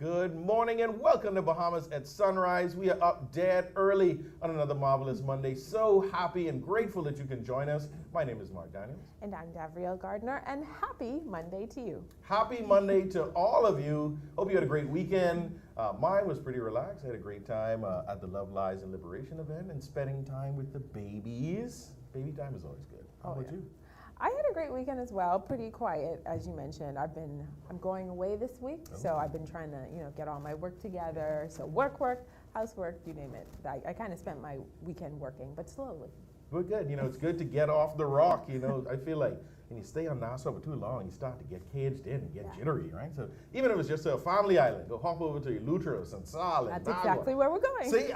Good morning and welcome to Bahamas at Sunrise. We are up dead early on another marvelous Monday. So happy and grateful that you can join us. My name is Mark Daniels. And I'm Gabrielle Gardner, and happy Monday to you. Happy Monday to all of you. Hope you had a great weekend. Mine was pretty relaxed. I had a great time at the Love, Lies, and Liberation event and spending time with the babies. Baby time is always good. How about you? I had a great weekend as well. Pretty quiet, as you mentioned. I'm going away this week, so I've been trying to, get all my work together. So work, housework, you name it. I kind of spent my weekend working, but slowly. We're good. It's good to get off the rock. I feel like when you stay on Nassau for too long, you start to get caged in and get jittery, right? So even if it's just a family island, go hop over to Eleuthera, Sansal, and That's exactly where we're going. See,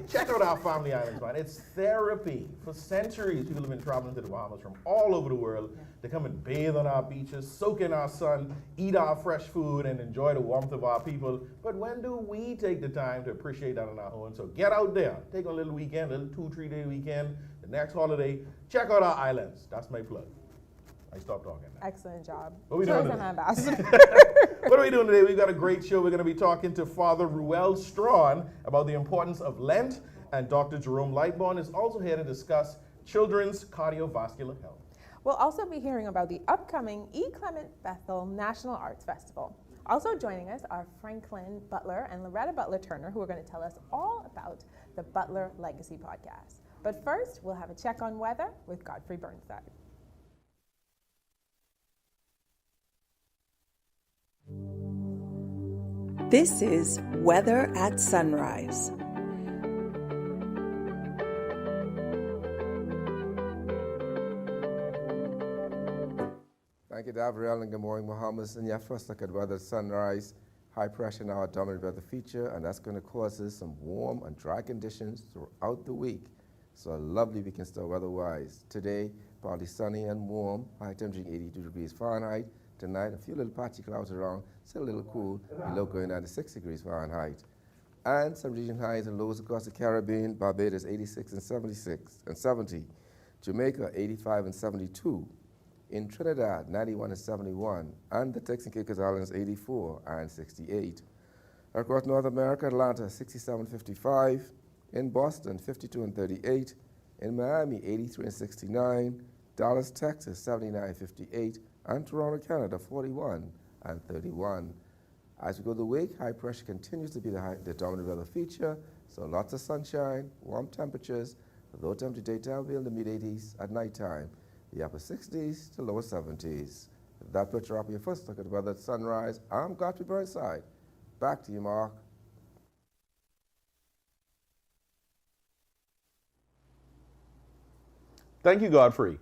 check out our family islands, man. It's therapy. For centuries, people have been traveling to the Bahamas from all over the world to come and bathe on our beaches, soak in our sun, eat our fresh food, and enjoy the warmth of our people. But when do we take the time to appreciate that on our own? So get out there. Take a little weekend, a little 2-3 day weekend, the next holiday. Check out our islands. That's my plug. I stopped talking now. Excellent job. What are we doing today? Ambassador. What are we doing today? We've got a great show. We're going to be talking to Father Ruel Strachan about the importance of Lent, and Dr. Jerome Lightbourne is also here to discuss children's cardiovascular health. We'll also be hearing about the upcoming Clement Bethel National Arts Festival. Also joining us are Franklyn, Butler, and Loretta Butler-Turner, who are going to tell us all about the Butler Legacy podcast. But first, we'll have a check on weather with Godfrey Burnside. This is Weather at Sunrise. Thank you, Gabrielle, and good morning, Bahamas. And first look at weather at sunrise. High pressure now a dominant weather feature, and that's going to cause us some warm and dry conditions throughout the week. So a lovely weekend start weather-wise. Today, partly sunny and warm, high temperature 82 degrees Fahrenheit. Tonight, a few little patchy clouds around, still a little cool, below going down to 6 degrees Fahrenheit. And some region highs and lows across the Caribbean, Barbados 86 and 76 and 70, Jamaica 85 and 72, in Trinidad 91 and 71, and the Turks and Caicos Islands 84 and 68. Across North America, Atlanta 67 and 55, in Boston 52 and 38, in Miami 83 and 69, Dallas, Texas 79 and 58, and Toronto, Canada, 41 and 31. As we go the week, high pressure continues to be the dominant weather feature, so lots of sunshine, warm temperatures, low temperature daytime will be in the mid-80s at nighttime, the upper 60s to lower 70s. That puts you up your first look at the weather at sunrise. I'm Godfrey Burnside. Back to you, Mark. Thank you, Godfrey.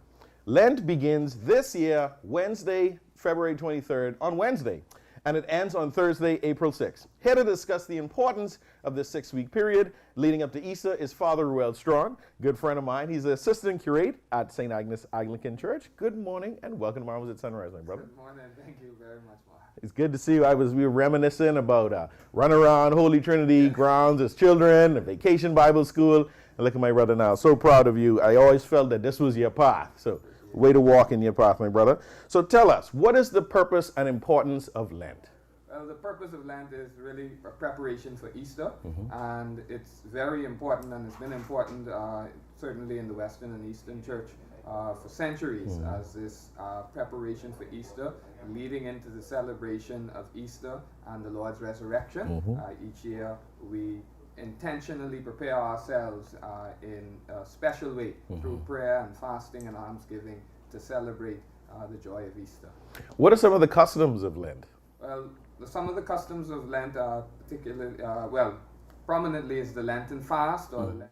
Lent begins this year, Wednesday, February 23rd, on Wednesday, and it ends on Thursday, April 6th. Here to discuss the importance of this 6-week period leading up to Easter is Father Ruel Strachan, good friend of mine. He's the assistant curate at St. Agnes Anglican Church. Good morning and welcome to Bahamas at Sunrise, my brother. Good morning. Thank you very much, Mark. It's good to see you. We were reminiscing about running around Holy Trinity grounds as children, a vacation Bible school. And look at my brother now. So proud of you. I always felt that this was your path. So way to walk in your path, my brother. So tell us, what is the purpose and importance of Lent? Well, the purpose of Lent is really a preparation for Easter, and it's very important, and it's been important certainly in the Western and Eastern Church for centuries as this preparation for Easter, leading into the celebration of Easter and the Lord's resurrection. Each year we intentionally prepare ourselves in a special way through prayer and fasting and almsgiving to celebrate the joy of Easter. What are some of the customs of Lent? Well, some of the customs of Lent are particularly, prominently is the Lenten fast or the Lent.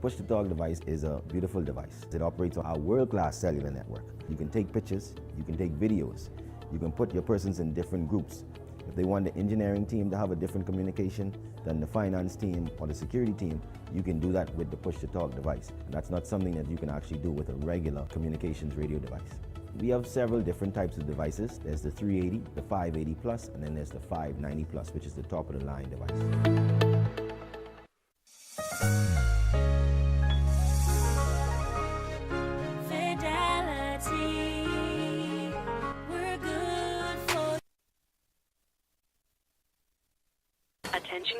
Push-to-talk device is a beautiful device. It operates on our world-class cellular network. You can take pictures, you can take videos, you can put your persons in different groups. If they want the engineering team to have a different communication than the finance team or the security team, you can do that with the push-to-talk device. And that's not something that you can actually do with a regular communications radio device. We have several different types of devices. There's the 380, the 580 Plus, and then there's the 590 Plus, which is the top of the line device.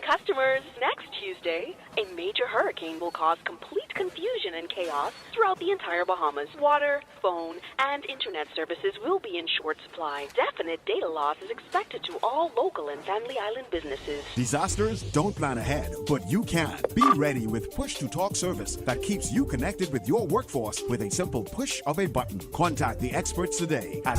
customers. Next Tuesday, a major hurricane will cause complete confusion and chaos throughout the entire Bahamas. Water, phone, and internet services will be in short supply. Definite data loss is expected to all local and family island businesses. Disasters don't plan ahead, but you can. Be ready with push-to-talk service that keeps you connected with your workforce with a simple push of a button. Contact the experts today at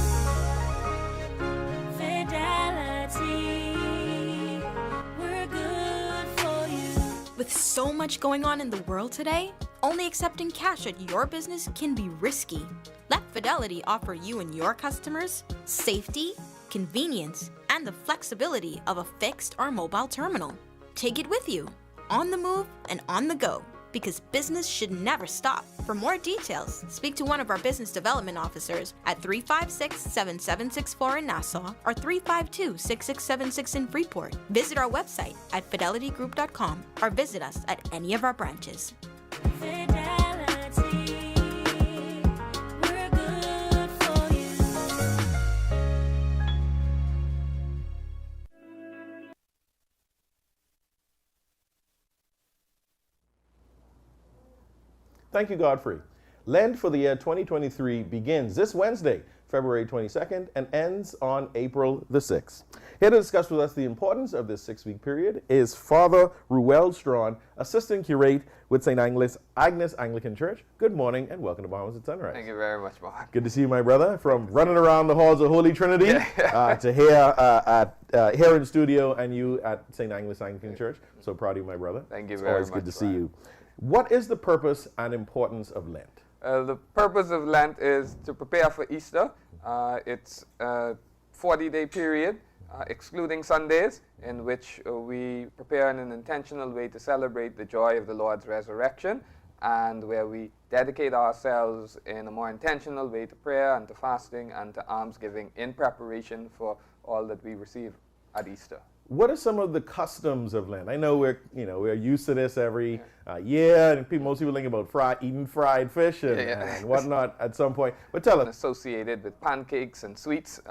With so much going on in the world today, only accepting cash at your business can be risky. Let Fidelity offer you and your customers safety, convenience, and the flexibility of a fixed or mobile terminal. Take it with you, on the move and on the go, because business should never stop. For more details, speak to one of our business development officers at 356-7764 in Nassau or 352-6676 in Freeport. Visit our website at fidelitygroup.com or visit us at any of our branches. Fidelity, we're good for you. Thank you, Godfrey. Lent for the year 2023 begins this Wednesday, February 22nd, and ends on April the 6th. Here to discuss with us the importance of this 6-week period is Father Ruel Strachan, Assistant Curate with St. Agnes Anglican Church. Good morning and welcome to Bahamas at Sunrise. Thank you very much, Mark. Good to see you, my brother. From running around the halls of Holy Trinity to here in studio and you at St. Agnes Anglican Church. So proud of you, my brother. Thank you it's very much. Always good to see you. What is the purpose and importance of Lent? The purpose of Lent is to prepare for Easter. It's a 40-day period, excluding Sundays, in which we prepare in an intentional way to celebrate the joy of the Lord's resurrection, and where we dedicate ourselves in a more intentional way to prayer and to fasting and to almsgiving in preparation for all that we receive at Easter. What are some of the customs of Lent? I know we're used to this every year, and most people think about eating fried fish and whatnot at some point. But tell us. Associated with pancakes and sweets,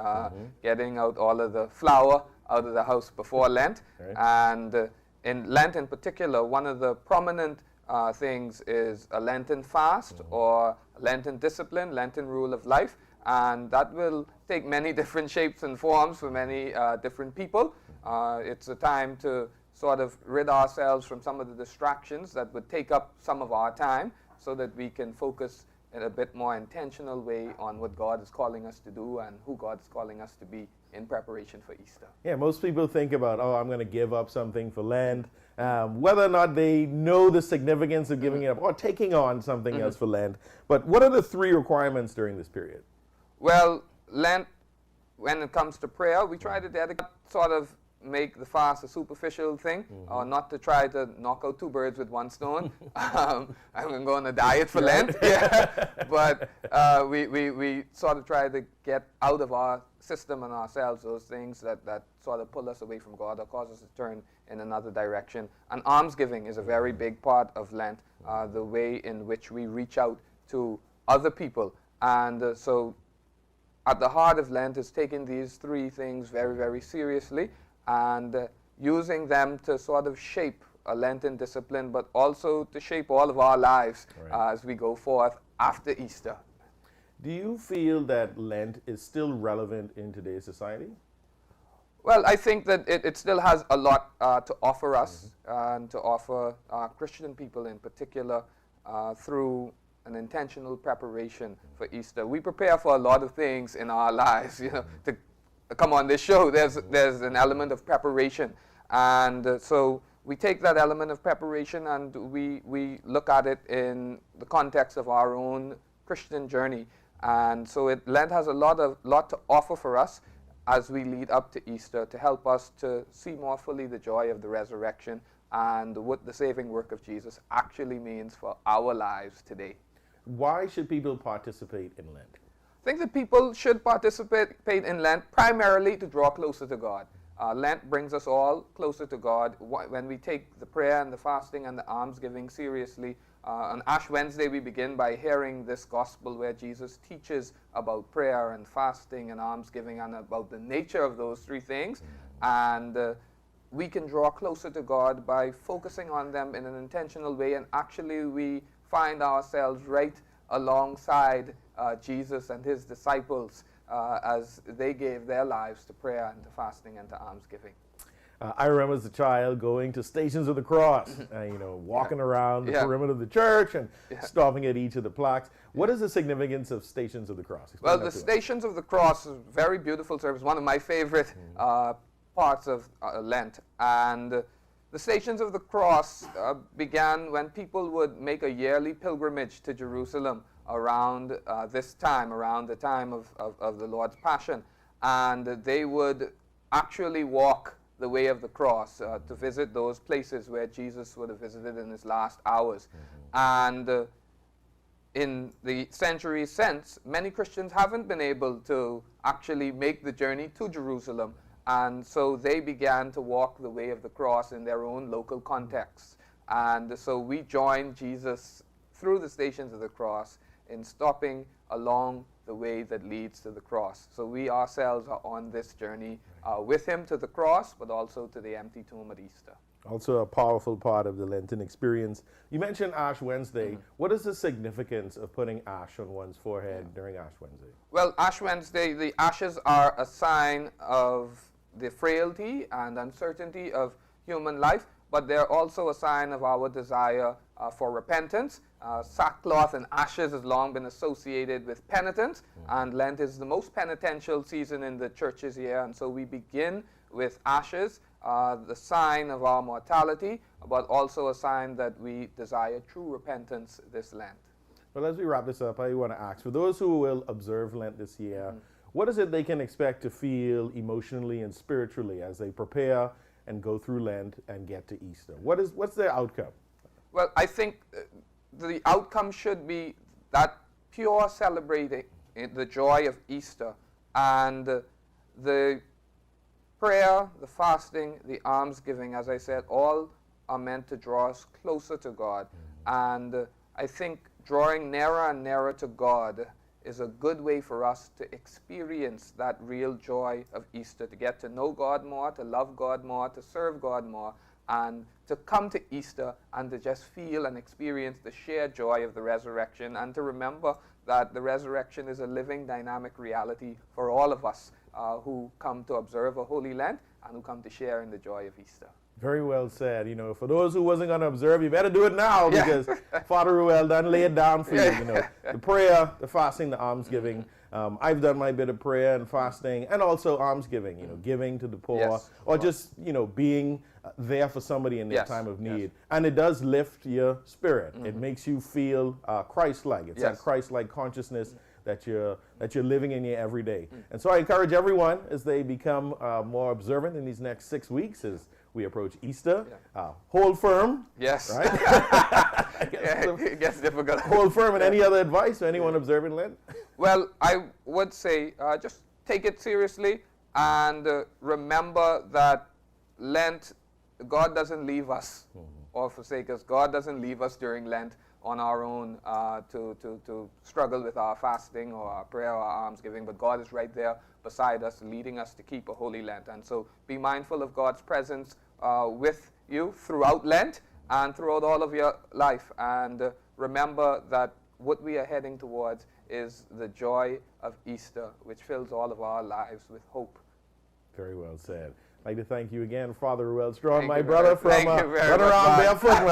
getting out all of the flour out of the house before Lent. Right. And in Lent in particular, one of the prominent things is a Lenten fast or Lenten discipline, Lenten rule of life. And that will take many different shapes and forms for many different people. It's a time to sort of rid ourselves from some of the distractions that would take up some of our time so that we can focus in a bit more intentional way on what God is calling us to do and who God is calling us to be in preparation for Easter. Yeah, most people think about, I'm going to give up something for Lent, whether or not they know the significance of giving it up or taking on something else for Lent. But what are the 3 requirements during this period? Well, Lent, when it comes to prayer, we try to dedicate, sort of make the fast a superficial thing, or not to try to knock out 2 birds with 1 stone. I'm going to go on a diet for Lent, but we sort of try to get out of our system and ourselves those things that sort of pull us away from God or cause us to turn in another direction. And almsgiving is a very big part of Lent, the way in which we reach out to other people. And so at the heart of Lent is taking these 3 things very, very seriously and using them to sort of shape a Lenten discipline, but also to shape all of our lives as we go forth after Easter. Do you feel that Lent is still relevant in today's society? Well, I think that it still has a lot to offer us and to offer Christian people in particular through an intentional preparation for Easter. We prepare for a lot of things in our lives, to come on this show. There's an element of preparation, and so we take that element of preparation and we look at it in the context of our own Christian journey. And so Lent has a lot to offer for us as we lead up to Easter, to help us to see more fully the joy of the resurrection and what the saving work of Jesus actually means for our lives today. Why should people participate in Lent? I think that people should participate in Lent primarily to draw closer to God. Lent brings us all closer to God when we take the prayer and the fasting and the almsgiving seriously. On Ash Wednesday, we begin by hearing this gospel where Jesus teaches about prayer and fasting and almsgiving and about the nature of those 3 things. And we can draw closer to God by focusing on them in an intentional way, and actually we find ourselves right alongside Jesus and his disciples as they gave their lives to prayer and to fasting and to almsgiving. I remember as a child going to Stations of the Cross, walking around the perimeter of the church and stopping at each of the plaques. What is the significance of Stations of the Cross? Explain Well, the Stations of the Cross is a very beautiful service, one of my favorite parts of Lent. And the Stations of the Cross began when people would make a yearly pilgrimage to Jerusalem around this time, around the time of the Lord's Passion. And they would actually walk the way of the cross to visit those places where Jesus would have visited in his last hours. And in the centuries since, many Christians haven't been able to actually make the journey to Jerusalem, and so they began to walk the way of the cross in their own local contexts. And so we join Jesus through the Stations of the Cross in stopping along the way that leads to the cross. So we ourselves are on this journey with him to the cross, but also to the empty tomb at Easter. Also a powerful part of the Lenten experience. You mentioned Ash Wednesday. What is the significance of putting ash on one's forehead during Ash Wednesday? Well, Ash Wednesday, the ashes are a sign of the frailty and uncertainty of human life, but they're also a sign of our desire for repentance. Sackcloth and ashes has long been associated with penitence, and Lent is the most penitential season in the church's year, and so we begin with ashes, the sign of our mortality, but also a sign that we desire true repentance this Lent. Well, as we wrap this up, I want to ask, for those who will observe Lent this year, what is it they can expect to feel emotionally and spiritually as they prepare and go through Lent and get to Easter? What's their outcome? Well, I think the outcome should be that pure celebrating the joy of Easter, and the prayer, the fasting, the almsgiving, as I said, all are meant to draw us closer to God. And I think drawing nearer and nearer to God is a good way for us to experience that real joy of Easter, to get to know God more, to love God more, to serve God more, and to come to Easter and to just feel and experience the sheer joy of the resurrection, and to remember that the resurrection is a living, dynamic reality for all of us who come to observe a Holy Lent and who come to share in the joy of Easter. Very well said. For those who wasn't going to observe, you better do it now, because Father Ruel done lay it down for you. The prayer, the fasting, the almsgiving. I've done my bit of prayer and fasting, and also almsgiving, giving to the poor, or just, being there for somebody in their time of need. And it does lift your spirit. It makes you feel Christ-like. It's that Christ-like consciousness that you're living in your everyday. And so I encourage everyone, as they become more observant in these next 6 weeks, as we approach Easter, hold firm. Yes. Right? It gets difficult. Hold firm. And any other advice for anyone observing Lent? Well, I would say just take it seriously, and remember that Lent, God doesn't leave us or forsake us. God doesn't leave us during Lent on our own to struggle with our fasting or our prayer or our almsgiving, but God is right there beside us, leading us to keep a holy Lent. And so be mindful of God's presence with you throughout Lent and throughout all of your life. And remember that what we are heading towards is the joy of Easter, which fills all of our lives with hope. Very well said. I'd like to thank you again, Father Ruel Strachan, my you brother very- from thank you very Run much, Around Bob. Barefoot,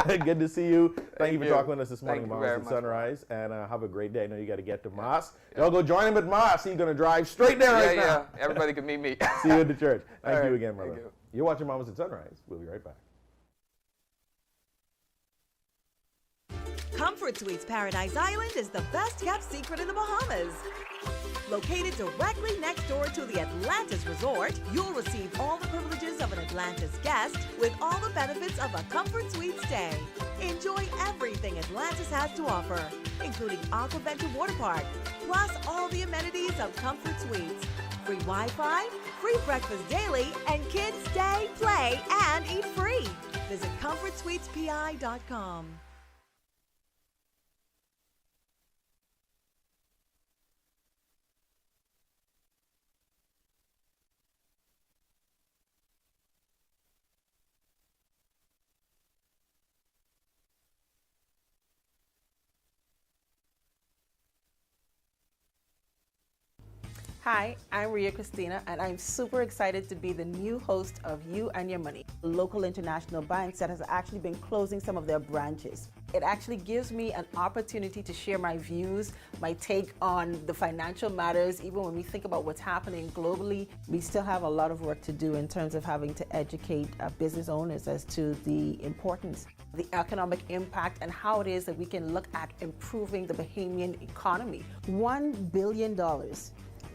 man. Good to see you. Thank you for you. talking with us this morning, Thank you Mamas very at much, Sunrise, and have a great day. I know you got to get to Mass. Y'all go join him at Mass. He's going to drive straight there right now. Everybody can meet me. See you at the church. Thank All you right. again, brother. Thank you. You're watching Mamas at Sunrise. We'll be right back. Comfort Suites Paradise Island is the best kept secret in the Bahamas. Located directly next door to the Atlantis Resort, you'll receive all the privileges of an Atlantis guest with all the benefits of a Comfort Suite stay. Enjoy everything Atlantis has to offer, including Aquaventure Water Park, plus all the amenities of Comfort Suites. Free Wi-Fi, free breakfast daily, and kids stay, play, and eat free. Visit ComfortSuitesPI.com. Hi, I'm Ria Christina, and I'm super excited to be the new host of You and Your Money, local international banks that has actually been closing some of their branches. It actually gives me an opportunity to share my views, my take on the financial matters. Even when we think about what's happening globally, we still have a lot of work to do in terms of having to educate business owners as to the importance, the economic impact, and how it is that we can look at improving the Bahamian economy. $1 billion.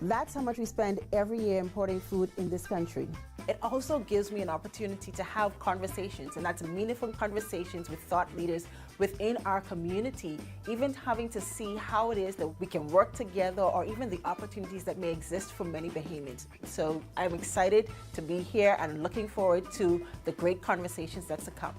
That's how much we spend every year importing food in this country. It also gives me an opportunity to have conversations, and that's meaningful conversations with thought leaders within our community, even having to see how it is that we can work together or even the opportunities that may exist for many Bahamians. So I'm excited to be here and looking forward to the great conversations that's to come.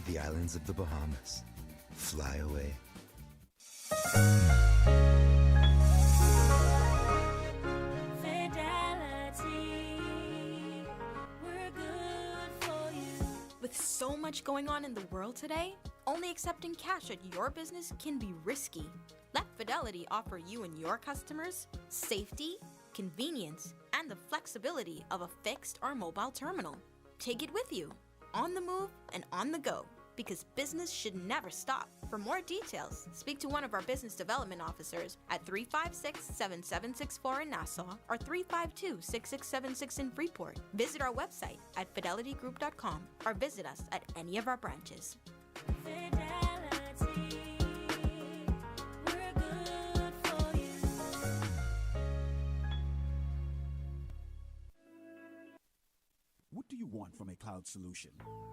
The islands of the Bahamas. Fly away. With so much going on in the world today, only accepting cash at your business can be risky. Let Fidelity offer you and your customers safety, convenience, and the flexibility of a fixed or mobile terminal. Take it with you, on the move and on the go, because business should never stop. For more details, speak to one of our business development officers at 356-7764 in Nassau or 352-6676 in Freeport. Visit our website at fidelitygroup.com or visit us at any of our branches. What do you want from a cloud solution?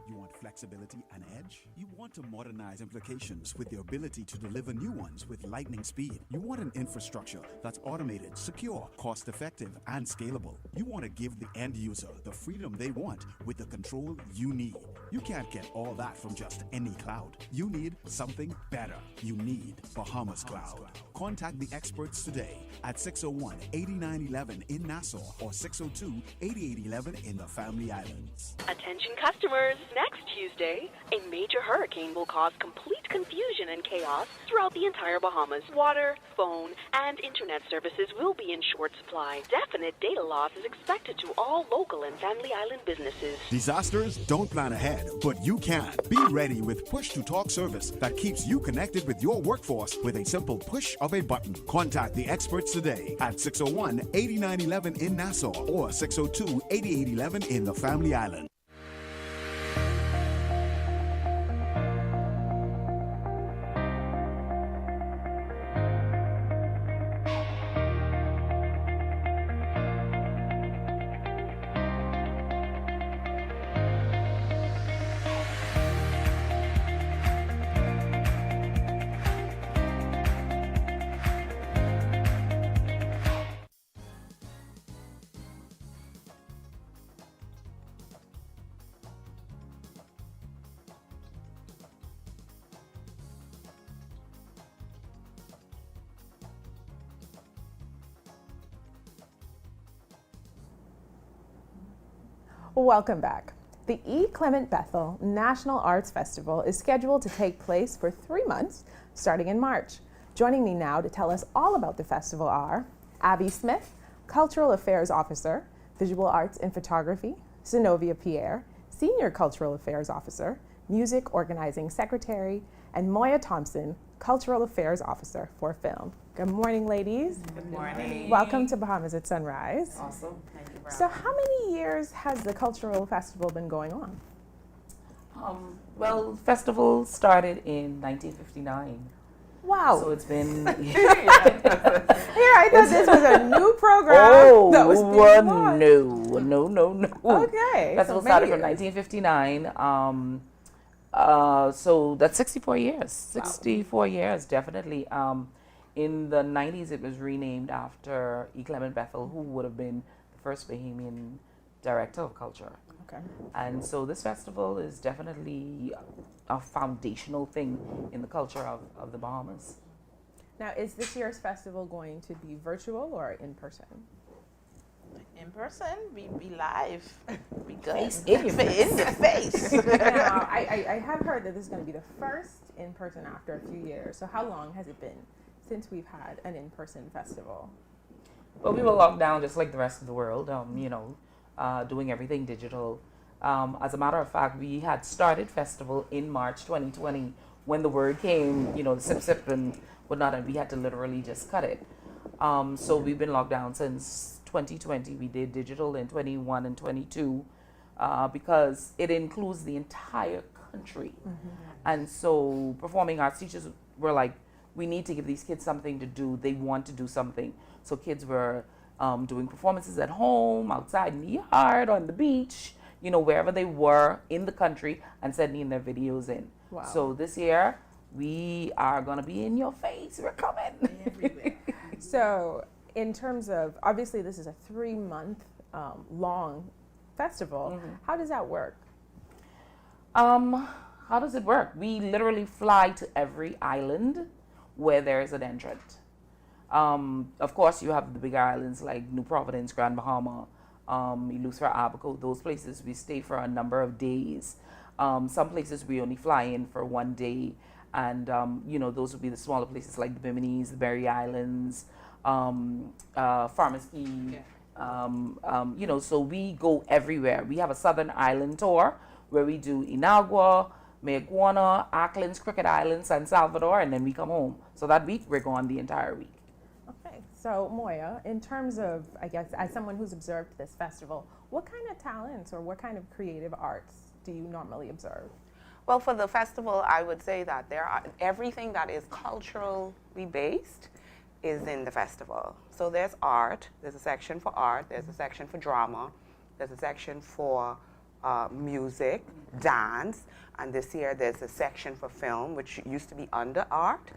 You want flexibility and edge? You want to modernize applications with the ability to deliver new ones with lightning speed. You want an infrastructure that's automated, secure, cost-effective, and scalable. You want to give the end user the freedom they want with the control you need. You can't get all that from just any cloud. You need something better. You need Bahamas Cloud. Contact the experts today at 601-8911 in Nassau or 602-8811 in the Family Islands. Attention customers, next Tuesday, a major hurricane will cause complete confusion and chaos throughout the entire Bahamas. Water, phone, and internet services will be in short supply. Definite data loss is expected to all local and Family Island businesses. Disasters don't plan ahead, but you can. Be ready with push-to-talk service that keeps you connected with your workforce with a simple push of a button. Contact the experts today at 601-8911 in Nassau or 602-8811 in the Family Island. Welcome back. The Clement Bethel National Arts Festival is scheduled to take place for 3 months, starting in March. Joining me now to tell us all about the festival are Abby Smith, Cultural Affairs Officer, Visual Arts and Photography, Sonovia Pierre, Senior Cultural Affairs Officer, Music Organizing Secretary, and Moya Thompson, Cultural Affairs Officer for Film. Good morning, ladies. Good morning. Welcome to Bahamas at Sunrise. Awesome. Thank you for So how many years has the cultural festival been going on? Well, the festival started in 1959. Wow. So it's been... Here, I thought this was a new program that was being launched. No. Okay. Festival started from 1959. So that's 64 years. 64 years, definitely. In the 90s, it was renamed after Clement Bethel, who would have been the first Bahamian director of culture. Okay. And so this festival is definitely a foundational thing in the culture of the Bahamas. Now, is this year's festival going to be virtual or in person? In person, we live. We go Face in your face. In your face. Now, I have heard that this is going to be the first in person after a few years. So how long has it been since we've had an in-person festival? Well, we were locked down just like the rest of the world, doing everything digital. As a matter of fact, we had started festival in March 2020 when the word came, the sip and whatnot, and we had to literally just cut it. So we've been locked down since 2020. We did digital in 21 and 22 because it includes the entire country. Mm-hmm. And so performing arts teachers were like, we need to give these kids something to do. They want to do something. So kids were doing performances at home, outside in the yard, on the beach, wherever they were in the country, and sending their videos in. Wow. So this year, we are going to be in your face. We're coming. Everywhere. So in terms of, obviously this is a 3-month long festival. Mm-hmm. How does that work? How does it work? We literally fly to every island where there is an entrant. Of course, you have the bigger islands like New Providence, Grand Bahama, Eleuthera, Abaco. Those places we stay for a number of days. Some places we only fly in for 1 day. And, those would be the smaller places like the Bimini's, the Berry Islands, Farmers Key. Yeah. So we go everywhere. We have a Southern Island tour where we do Inagua, Mayaguana, Auckland's Crooked Island, San Salvador, and then we come home. So that week, we're gone the entire week. Okay. So, Moya, in terms of, I guess, as someone who's observed this festival, what kind of talents or what kind of creative arts do you normally observe? Well, for the festival, I would say that everything that is culturally based is in the festival. So there's art, there's a section for art, there's a section for drama, there's a section for music, dance, and this year there's a section for film, which used to be under art,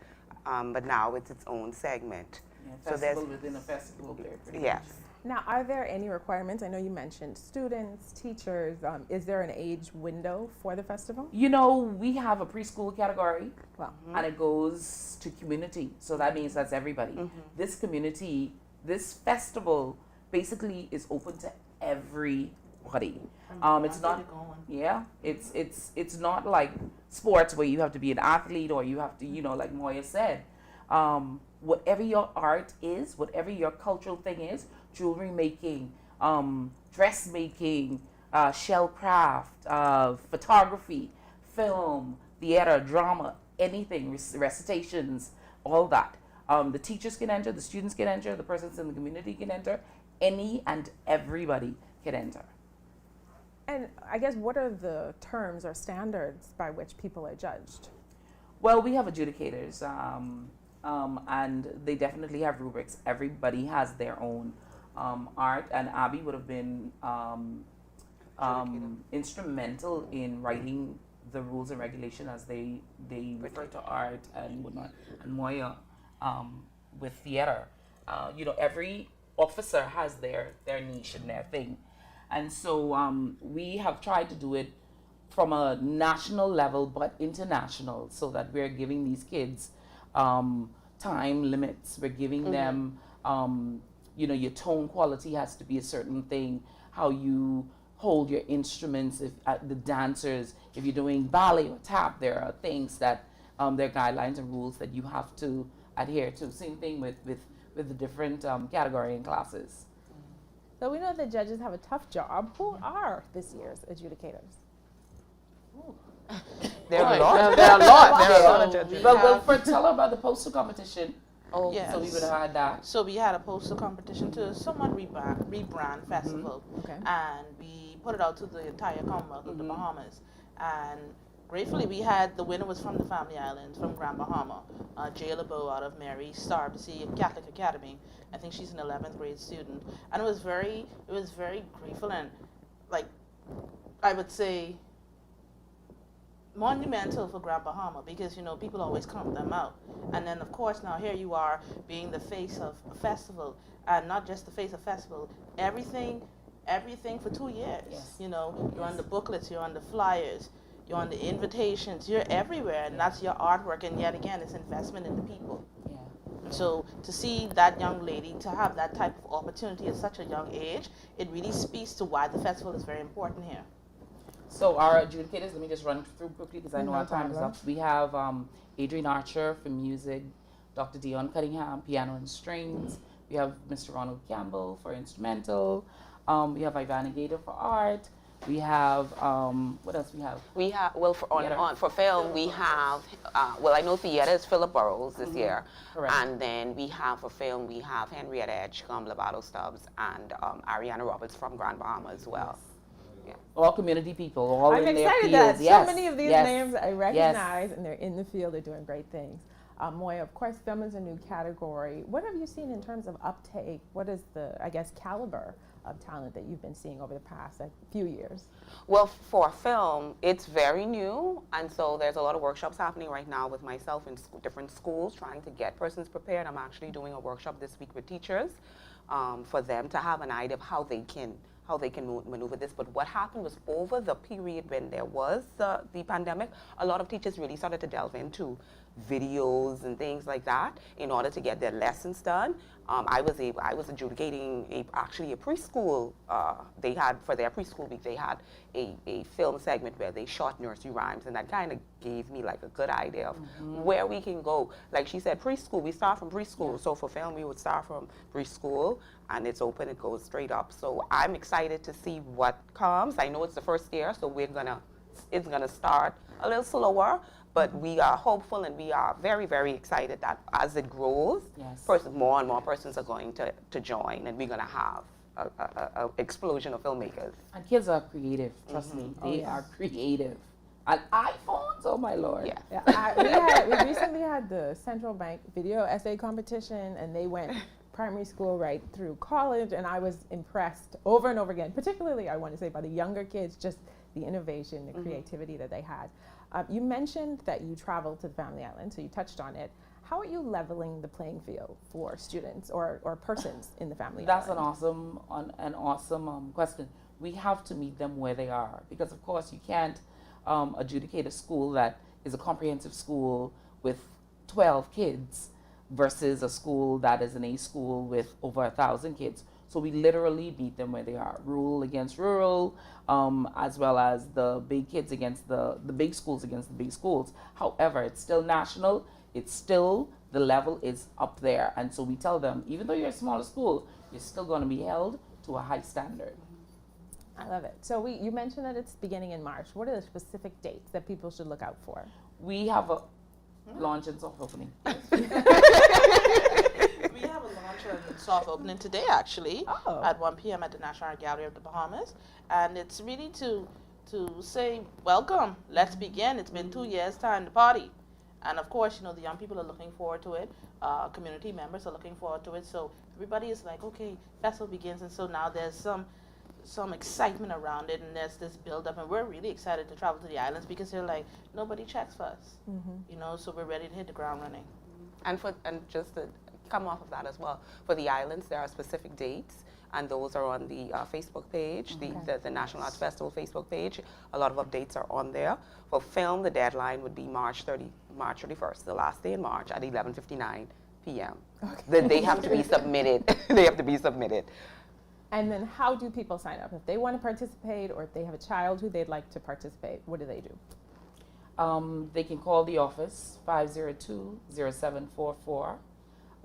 but now it's its own segment. Yeah, festival within a festival there. Yes. Now, are there any requirements? I know you mentioned students, teachers. Is there an age window for the festival? We have a preschool category, mm-hmm. and it goes to community. So that means that's everybody. Mm-hmm. This community, this festival, basically is open to everybody. It's not. Yeah, it's not like sports where you have to be an athlete or you have to, like Moya said. Whatever your art is, whatever your cultural thing is, jewelry making, dress making, shell craft, photography, film, theater, drama, anything, recitations, all that. The teachers can enter, the students can enter, the persons in the community can enter, any and everybody can enter. And I guess what are the terms or standards by which people are judged? Well, we have adjudicators. And they definitely have rubrics. Everybody has their own art, and Abby would have been instrumental in writing the rules and regulation as they refer to art and whatnot. And Moya with theater. Every officer has their niche and their thing. And so we have tried to do it from a national level but international, so that we're giving these kids time limits. We're giving them, your tone quality has to be a certain thing, how you hold your instruments, if the dancers, if you're doing ballet or tap, there are things that, there are guidelines and rules that you have to adhere to. Same thing with the different category and classes. So we know the judges have a tough job. Who are this year's adjudicators? There are a lot of judges. Well, tell her about the poster competition. Oh, yes. So we would have had that. So we had a poster competition to somewhat rebrand festival. Mm-hmm. Okay. And we put it out to the entire Commonwealth of the Bahamas. And gratefully, the winner was from the Family Islands, from Grand Bahama. Jay LeBeau out of Mary Starbusy Catholic Academy. I think she's an 11th grade student. And it was very grateful and, I would say, monumental for Grand Bahama because, you know, people always count them out. And then, of course, now here you are being the face of a festival, and not just the face of festival, everything for 2 years. Yes. You know, you're on the booklets, you're on the flyers, you're on the invitations, you're everywhere, and that's your artwork, and yet again, it's investment in the people. And so to see that young lady, to have that type of opportunity at such a young age, it really speaks to why the festival is very important here. So our adjudicators, let me just run through quickly because I know No our time is problem. up. We have Adrian Archer for music, Dr. Dion Cunningham, piano and strings. We have Mr. Ronald Campbell for instrumental. We have Ivana Gator for art. We have, what else we have? We have, well, for film, we have, well, I know theater is Philip Burrows this year. Correct. And then we have for film, we have Henrietta Edgecombe, Lovato Stubbs, and Ariana Roberts from Grand Bahama as well. Yeah. All community people, all I'm in their excited fields. that Yes. so many of these Yes. names I Yes. recognize, and they're in the field, they're doing great things. Moya, of course, film is a new category. What have you seen in terms of uptake? What is the, I guess, caliber of talent that you've been seeing over the past few years? Well, for film, it's very new, and so there's a lot of workshops happening right now with myself in different schools trying to get persons prepared. I'm actually doing a workshop this week with teachers for them to have an idea of how they can maneuver this. But what happened was over the period when there was the pandemic, a lot of teachers really started to delve into videos and things like that in order to get their lessons done. I was adjudicating actually a preschool. They had, for their preschool week, they had a film segment where they shot nursery rhymes, and that kind of gave me like a good idea of where we can go. Like she said, preschool, we start from preschool. Yeah. So for film, we would start from preschool, and it's open, it goes straight up. So I'm excited to see what comes. I know it's the first year, so it's gonna start a little slower, but we are hopeful and we are very, very excited that as it grows, more and more persons are going to join, and we're going to have an explosion of filmmakers. And kids are creative, trust me. They are creative. And iPhones, oh my Lord. Yeah. We recently had the Central Bank video essay competition, and they went primary school right through college, and I was impressed over and over again, particularly I want to say by the younger kids, just the innovation, the creativity that they had. You mentioned that you traveled to the Family Island, so you touched on it. How are you leveling the playing field for students or persons in the Family Island? That's an awesome question. We have to meet them where they are, because of course you can't adjudicate a school that is a comprehensive school with 12 kids versus a school that is an A school with over 1,000 kids. So we literally meet them where they are, rural against rural, as well as the big kids against the big schools against the big schools. However, it's still national. It's still, the level is up there. And so we tell them, even though you're a smaller school, you're still going to be held to a high standard. I love it. So you mentioned that it's beginning in March. What are the specific dates that people should look out for? We have a launch and soft opening. We have a launch and soft opening today, actually, at 1 p.m. at the National Art Gallery of the Bahamas. And it's really to say, welcome, let's begin. It's been 2 years, time to party. And of course, you know, the young people are looking forward to it. Community members are looking forward to it. So everybody is like, okay, festival begins. And so now there's some excitement around it, and there's this build-up. And we're really excited to travel to the islands because they're like, nobody checks for us. You know, so we're ready to hit the ground running. And just to come off of that as well, for the islands, there are specific dates, and those are on the Facebook page, the National Arts Festival Facebook page. A lot of updates are on there. For film, the deadline would be March 31st, the last day in March at 11:59 p.m. They have to be submitted. They have to be submitted. And then how do people sign up? If they want to participate, or if they have a child who they'd like to participate, what do they do? They can call the office, 502-0744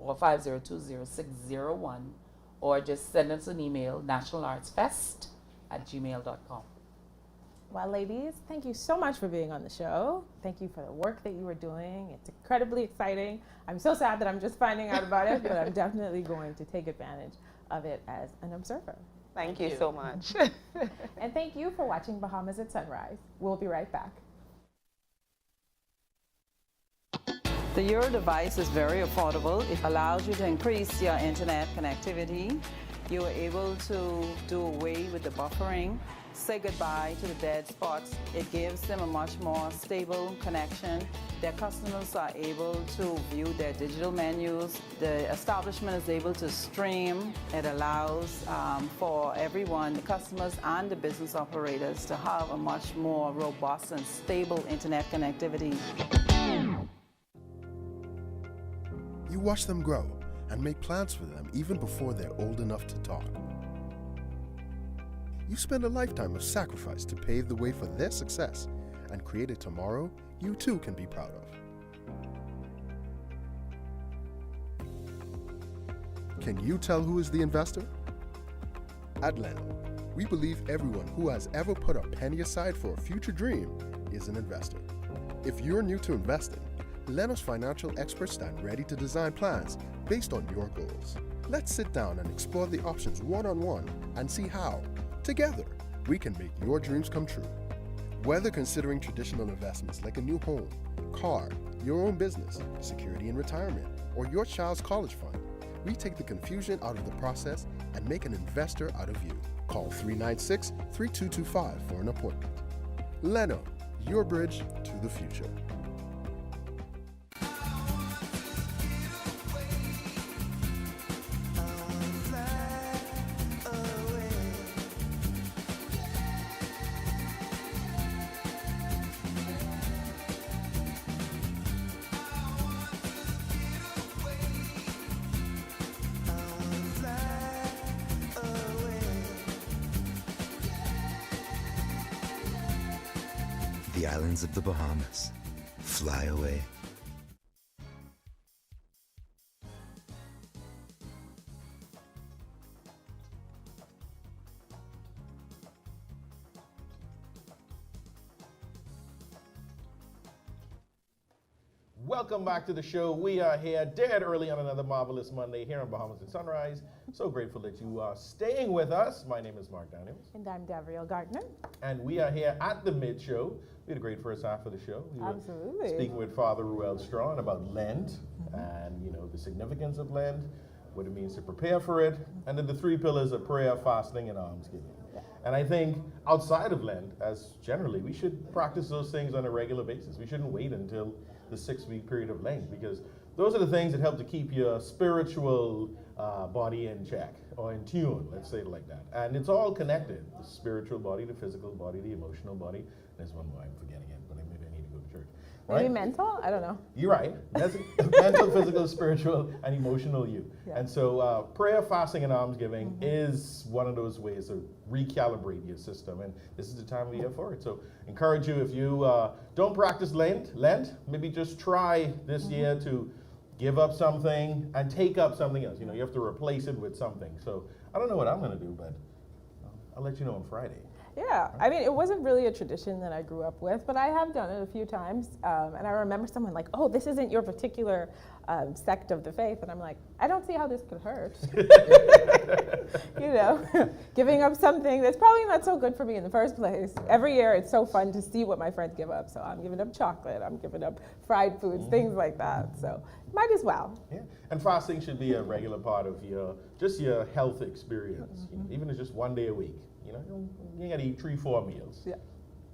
or 502-0601, or just send us an email, nationalartsfest@gmail.com. Well, ladies, thank you so much for being on the show. Thank you for the work that you were doing. It's incredibly exciting. I'm so sad that I'm just finding out about it, but I'm definitely going to take advantage of it as an observer. Thank you so much. And thank you for watching Bahamas at Sunrise. We'll be right back. The Euro device is very affordable. It allows you to increase your internet connectivity You were able to do away with the buffering, say goodbye to the dead spots. It gives them a much more stable connection. Their customers are able to view their digital menus. The establishment is able to stream. It allows for everyone, the customers and the business operators, to have a much more robust and stable internet connectivity. You watch them grow and make plans for them even before they're old enough to talk. You spend a lifetime of sacrifice to pave the way for their success and create a tomorrow you too can be proud of. Can you tell who is the investor? At Leno, we believe everyone who has ever put a penny aside for a future dream is an investor. If you're new to investing, Leno's financial experts stand ready to design plans based on your goals. Let's sit down and explore the options one-on-one and see how, together, we can make your dreams come true. Whether considering traditional investments like a new home, car, your own business, security in retirement, or your child's college fund, we take the confusion out of the process and make an investor out of you. Call 396-3225 for an appointment. Leno, your bridge to the future. The islands of the Bahamas. Fly away. Welcome back to the show. We are here dead early on another marvelous Monday here on Bahamas at Sunrise. So grateful that you are staying with us. My name is Mark Daniels. And I'm Gabrielle Gardner. And we are here at the mid-show. We had a great first half of the show. We Absolutely. were speaking with Father Ruel Strachan about Lent and, you know, the significance of Lent, what it means to prepare for it, and then the three pillars of prayer, fasting, and almsgiving. Yeah. And I think outside of Lent, as generally, we should practice those things on a regular basis. We shouldn't wait until the 6-week period of Lent, because those are the things that help to keep your spiritual body in check or in tune, let's say it like that. And it's all connected, the spiritual body, the physical body, the emotional body. There's one more I'm forgetting it, but maybe I need to go to church. Right? Maybe mental? I don't know. You're right. That's mental, physical, spiritual, and emotional you. Yeah. And so prayer, fasting, and almsgiving is one of those ways to recalibrate your system. And this is the time of year for it. So encourage you, if you don't practice Lent, maybe just try this year to give up something and take up something else. You know, you have to replace it with something. So I don't know what I'm going to do, but I'll let you know on Friday. Yeah, I mean, it wasn't really a tradition that I grew up with, but I have done it a few times. And I remember someone like, oh, this isn't your particular sect of the faith. And I'm like, I don't see how this could hurt. You know, giving up something that's probably not so good for me in the first place. Every year, it's so fun to see what my friends give up. So I'm giving up chocolate, I'm giving up fried foods, things like that. So might as well. Yeah, and fasting should be a regular part of your health experience. You know, even if it's just one day a week. You know, you gotta eat 3-4 meals. Yeah.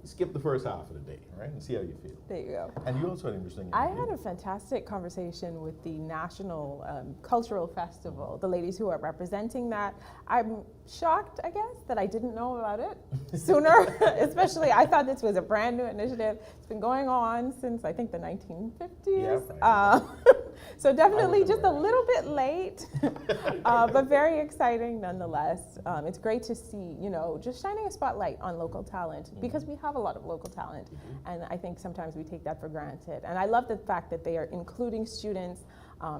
Skip the first half of the day, right, and see how you feel. There you go. And you also had an interesting I had a fantastic conversation with the National Cultural Festival, the ladies who are representing that. I'm shocked, I guess, that I didn't know about it sooner. Especially, I thought this was a brand new initiative. It's been going on since, I think, the 1950s. Yeah, so definitely just a little bit late, but very exciting nonetheless. It's great to see, you know, just shining a spotlight on local talent, because we have a lot of local talent, and I think sometimes we take that for granted. And I love the fact that they are including students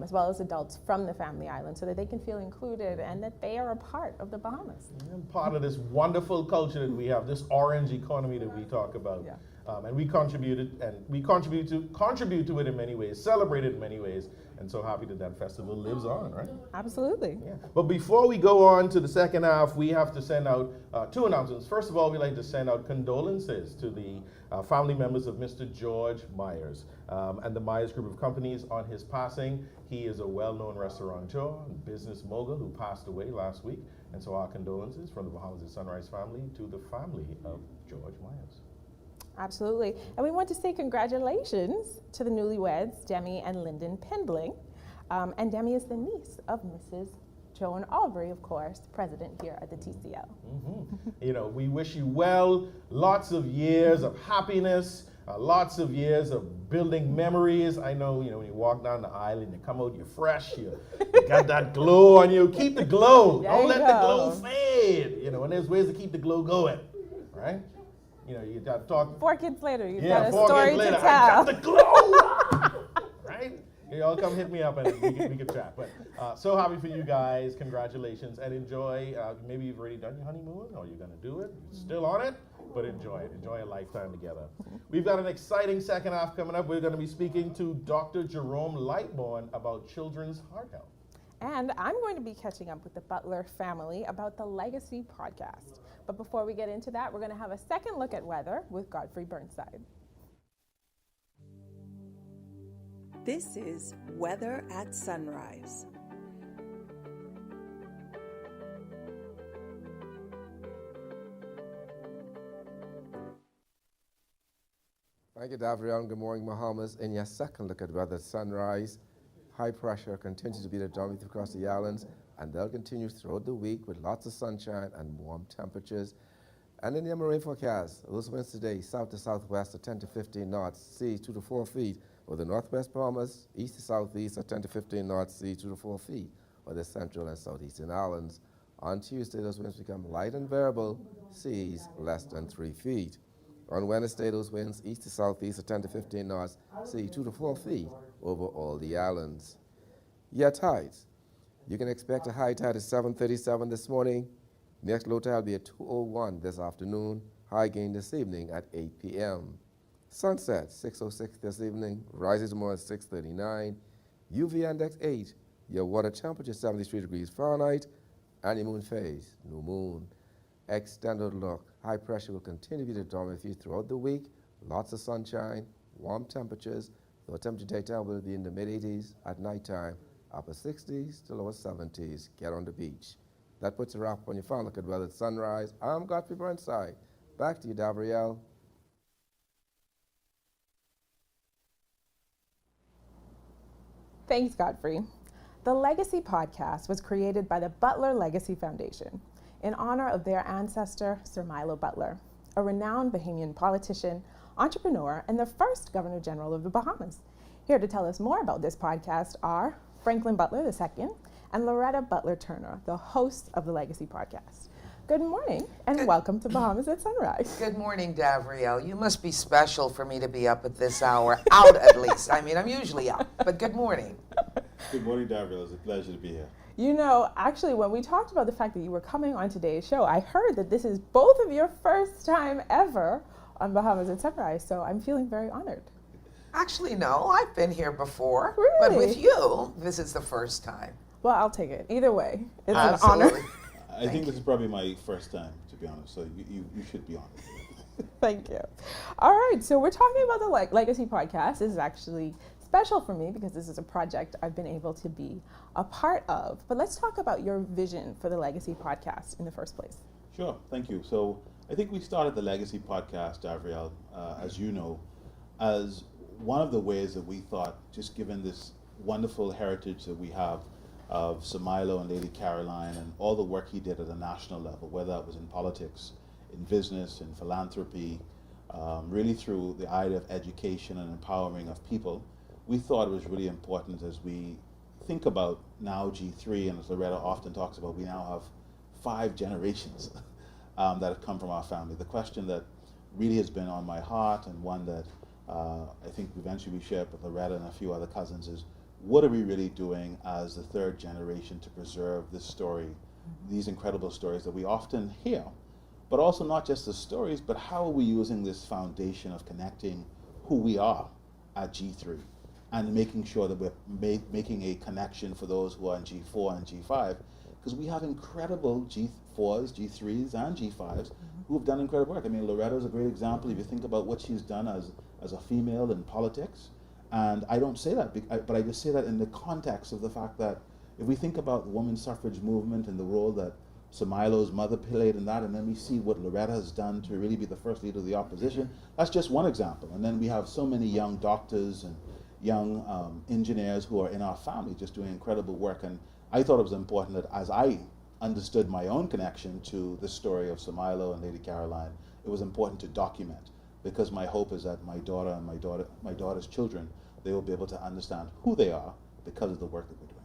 as well as adults from the Family Island, so that they can feel included and that they are a part of the Bahamas. And part of this wonderful culture that we have, this orange economy that we talk about. Yeah. And we contributed, and we contribute to it in many ways, celebrate it in many ways, and so happy that that festival lives on, right? Absolutely. Yeah. But before we go on to the second half, we have to send out two announcements. First of all, we'd like to send out condolences to the family members of Mr. George Myers and the Myers Group of Companies on his passing. He is a well-known restaurateur and business mogul who passed away last week. And so our condolences from the Bahamas at Sunrise family to the family of George Myers. Absolutely. And we want to say congratulations to the newlyweds, Demi and Lyndon Pendling. And Demi is the niece of Mrs. Joan Aubrey, of course, president here at the TCL. You know, we wish you well, lots of years of happiness, lots of years of building memories. I know, you know, when you walk down the aisle and you come out, you're fresh, you got that glow on you. Keep the glow. Don't let the glow fade. You know, and there's ways to keep the glow going, right? You know, you got to talk. 4 kids later, you've Yeah, got a 4 story kids later, to tell. I got the glow, right? You all come hit me up and we can chat. But so happy for you guys. Congratulations and enjoy. Maybe you've already done your honeymoon or you're going to do it. You're still on it, but enjoy it. Enjoy a lifetime together. We've got an exciting second half coming up. We're going to be speaking to Dr. Jerome Lightbourne about children's heart health. And I'm going to be catching up with the Butler family about the Legacy podcast. But before we get into that, we're going to have a second look at weather with Godfrey Burnside. This is Weather at Sunrise. Thank you, Davriel. Good morning, Bahamas. In your second look at weather at sunrise, high pressure continues to be the dominant across the islands, and they'll continue throughout the week with lots of sunshine and warm temperatures. And in the marine forecast, those winds today, south to southwest at 10 to 15 knots, sea 2 to 4 feet, or the northwest Bahamas, east to southeast at 10 to 15 knots, sea 2 to 4 feet, or the central and southeastern islands. On Tuesday, those winds become light and variable, seas less than 3 feet. On Wednesday, those winds east to southeast at 10 to 15 knots, sea 2 to 4 feet over all the islands. Your tides. You can expect a high tide at 7:37 this morning. Next low tide will be at 2:01 this afternoon. High gain this evening at 8 p.m. Sunset 6:06 this evening. Rises tomorrow at 6:39. UV index 8. Your water temperature 73 degrees Fahrenheit. And your moon phase, new moon. Extended look. High pressure will continue to be the dominant feature throughout the week. Lots of sunshine, warm temperatures. The temperature daytime will be in the mid-80s. At nighttime, upper 60s to lower 70s. Get on the beach. That puts a wrap on your final look at weather at sunrise. I'm Godfrey Burnside. Back to you, Davriel. Thanks, Godfrey. The Legacy podcast was created by the Butler Legacy Foundation in honor of their ancestor, Sir Milo Butler, a renowned Bahamian politician, entrepreneur, and the first Governor General of the Bahamas. Here to tell us more about this podcast are Franklyn Butler II and Loretta Butler-Turner, the hosts of the Legacy podcast. Good morning and welcome to Bahamas at Sunrise. Good morning, Davriel. You must be special for me to be up at this hour, out at least. I mean, I'm usually up, but good morning. Good morning, Davriel. It's a pleasure to be here. You know, actually, when we talked about the fact that you were coming on today's show, I heard that this is both of your first time ever on Bahamas at Sunrise, so I'm feeling very honored. Actually, no, I've been here before, Really? but with you, this is the first time. Well, I'll take it. Either way, it's Absolutely. an honor. I think this is probably my first time, to be honest, so you should be honored. Thank you. All right, so we're talking about the Legacy podcast. This is actually special for me because this is a project I've been able to be a part of. But let's talk about your vision for the Legacy podcast in the first place. Sure, thank you. So I think we started the Legacy podcast, Davriel, as you know, as one of the ways that we thought, just given this wonderful heritage that we have of Sir Milo and Lady Caroline and all the work he did at a national level, whether that was in politics, in business, in philanthropy, really through the idea of education and empowering of people, we thought it was really important as we think about now G3, and as Loretta often talks about, we now have 5 generations that have come from our family. The question that really has been on my heart, and one that I think eventually we share with Loretta and a few other cousins, is what are we really doing as the 3rd generation to preserve this story, these incredible stories that we often hear, but also not just the stories, but how are we using this foundation of connecting who we are at G3 and making sure that we're making a connection for those who are in G4 and G5, because we have incredible G4s, G3s, and G5s who have done incredible work. I mean, Loretta is a great example if you think about what she's done as a female in politics. And I don't say that, but I just say that in the context of the fact that if we think about the women's suffrage movement and the role that Somilo's mother played in that, and then we see what Loretta has done to really be the first leader of the opposition, that's just one example. And then we have so many young doctors and young engineers who are in our family just doing incredible work. And I thought it was important that as I understood my own connection to the story of Somilo and Lady Caroline, it was important to document, because my hope is that my daughter and my daughter's children, they will be able to understand who they are because of the work that we're doing.